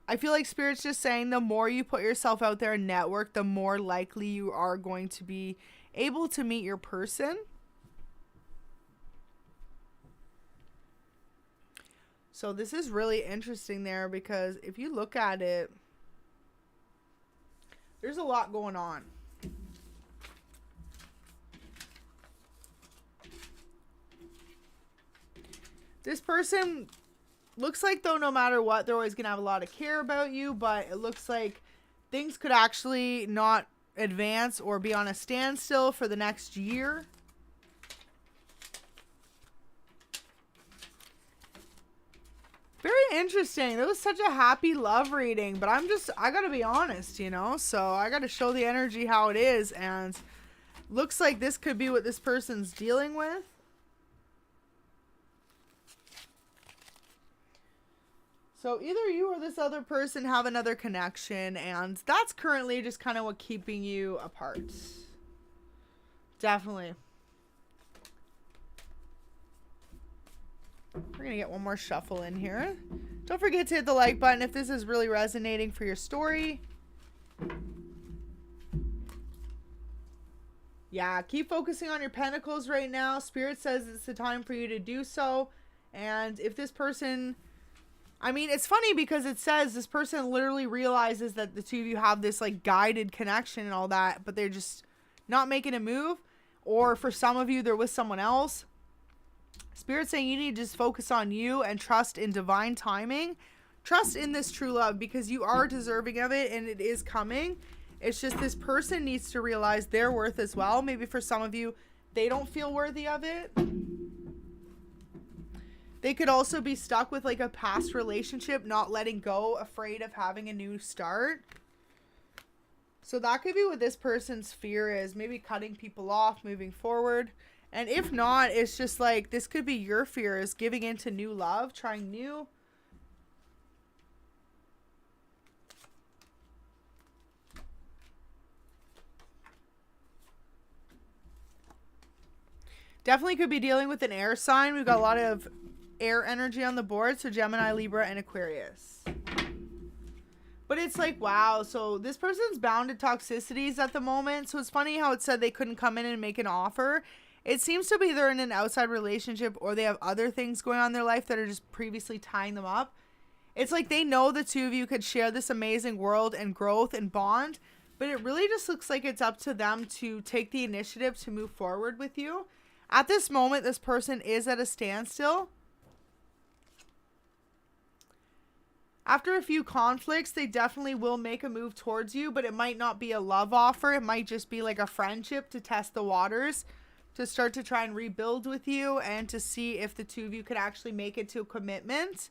I feel like Spirit's just saying the more you put yourself out there and network, the more likely you are going to be able to meet your person. So this is really interesting there, because if you look at it, there's a lot going on. This person Looks like, though, no matter what, they're always going to have a lot of care about you, but it looks like things could actually not advance or be on a standstill for the next year. Very interesting. That was such a happy love reading, but I gotta be honest, you know, so I gotta show the energy how it is, and looks like this could be what this person's dealing with. So either you or this other person have another connection, and that's currently just kind of what's keeping you apart. Definitely. We're going to get one more shuffle in here. Don't forget to hit the like button if this is really resonating for your story. Yeah, keep focusing on your pentacles right now. Spirit says it's the time for you to do so. And if this person... I mean, it's funny because it says this person literally realizes that the two of you have this like guided connection and all that, but they're just not making a move. Or for some of you, they're with someone else. Spirit's saying you need to just focus on you and trust in divine timing. Trust in this true love because you are deserving of it and it is coming. It's just this person needs to realize their worth as well. Maybe for some of you, they don't feel worthy of it. They could also be stuck with like a past relationship, not letting go, afraid of having a new start. So that could be what this person's fear is. Maybe cutting people off, moving forward. And if not, it's just like, this could be your fear, is giving into new love, trying new. Definitely could be dealing with an air sign. We've got a lot of air energy on the board, so Gemini, Libra, and Aquarius. But it's like, wow, so this person's bound to toxicities at the moment. So it's funny how it said they couldn't come in and make an offer. It seems to be they're in an outside relationship or they have other things going on in their life that are just previously tying them up. It's like they know the two of you could share this amazing world and growth and bond, but it really just looks like it's up to them to take the initiative to move forward with you. At this moment, this person is at a standstill. After a few conflicts, they definitely will make a move towards you, but it might not be a love offer. It might just be like a friendship to test the waters, to start to try and rebuild with you and to see if the two of you could actually make it to a commitment.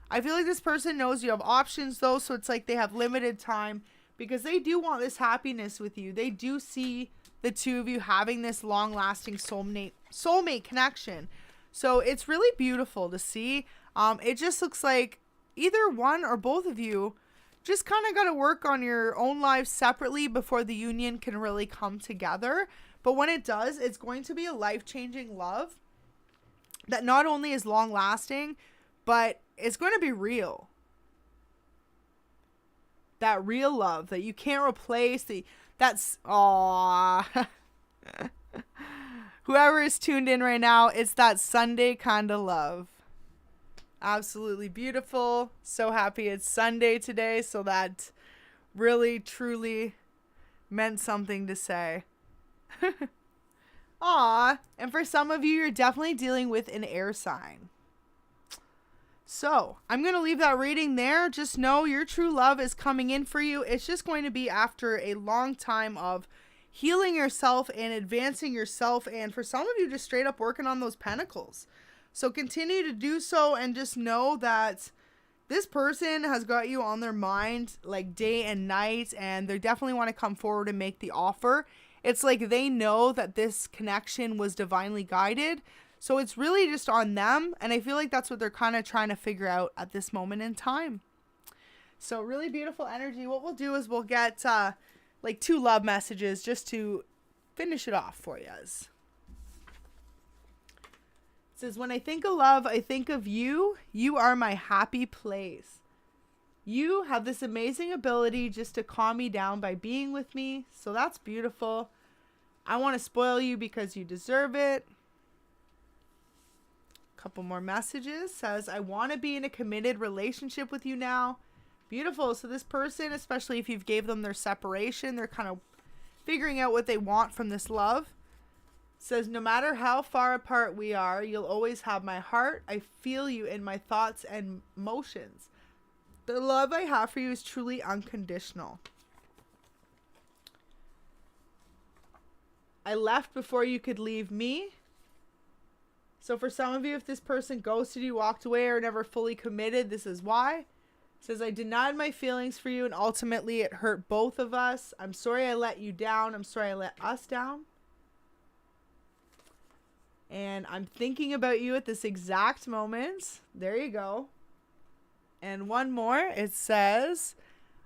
I feel like this person knows you have options though, so it's like they have limited time because they do want this happiness with you. They do see the two of you having this long-lasting soulmate connection. So it's really beautiful to see. It just looks like either one or both of you just kind of got to work on your own lives separately before the union can really come together. But when it does, it's going to be a life-changing love that not only is long-lasting, but it's going to be real. That real love that you can't replace. That's, aww. Whoever is tuned in right now, it's that Sunday kind of love. Absolutely beautiful. So happy it's Sunday today. So that really, truly meant something to say. Aw. And for some of you, you're definitely dealing with an air sign. So I'm going to leave that reading there. Just know your true love is coming in for you. It's just going to be after a long time of healing yourself and advancing yourself. And for some of you, just straight up working on those pentacles. So continue to do so and just know that this person has got you on their mind like day and night, and they definitely want to come forward and make the offer. It's like they know that this connection was divinely guided. So it's really just on them. And I feel like that's what they're kind of trying to figure out at this moment in time. So really beautiful energy. What we'll do is we'll get like 2 love messages just to finish it off for you. It says, when I think of love, I think of you. You are my happy place. You have this amazing ability just to calm me down by being with me. So that's beautiful. I want to spoil you because you deserve it. Couple more messages. Says, I want to be in a committed relationship with you now. Beautiful. So this person, especially if you've gave them their separation, they're kind of figuring out what they want from this love. says, no matter how far apart we are, you'll always have my heart. I feel you in my thoughts and motions. The love I have for you is truly unconditional. I left before you could leave me. So for some of you, if this person ghosted you, walked away, or never fully committed, this is why. It says, I denied my feelings for you, and ultimately it hurt both of us. I'm sorry I let you down. I'm sorry I let us down. And I'm thinking about you at this exact moment. There you go. And one more. It says,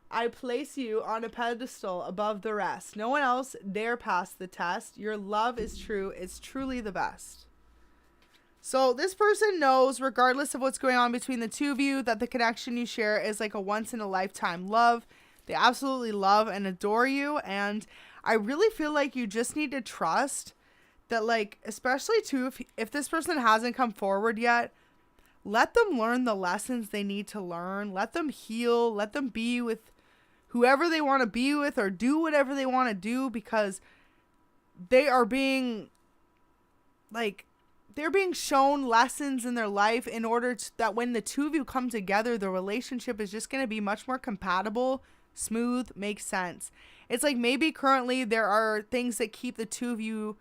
I place you on a pedestal above the rest. No one else dare pass the test. Your love is true. It's truly the best. So this person knows, regardless of what's going on between the two of you, that the connection you share is like a once in a lifetime love. They absolutely love and adore you. And I really feel like you just need to trust that, like, especially too, if this person hasn't come forward yet, let them learn the lessons they need to learn. Let them heal. Let them be with whoever they want to be with, or do whatever they want to do, because they are being, like, they're being shown lessons in their life in order that when the two of you come together, the relationship is just going to be much more compatible, smooth, makes sense. It's like maybe currently there are things that keep the two of you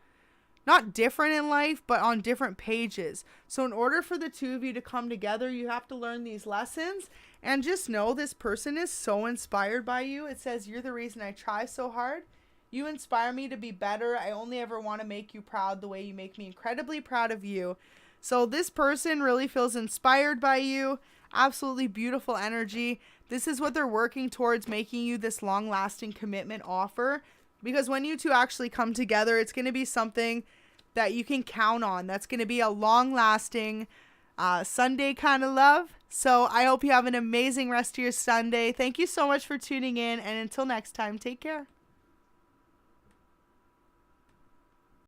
not different in life, but on different pages. So in order for the two of you to come together, you have to learn these lessons, and just know this person is so inspired by you. It says, you're the reason I try so hard. You inspire me to be better. I only ever want to make you proud the way you make me incredibly proud of you. So this person really feels inspired by you. Absolutely beautiful energy. This is what they're working towards, making you this long-lasting commitment offer. Because when you two actually come together, it's going to be something that you can count on. That's going to be a long-lasting Sunday kind of love. So I hope you have an amazing rest of your Sunday. Thank you so much for tuning in. And until next time, take care.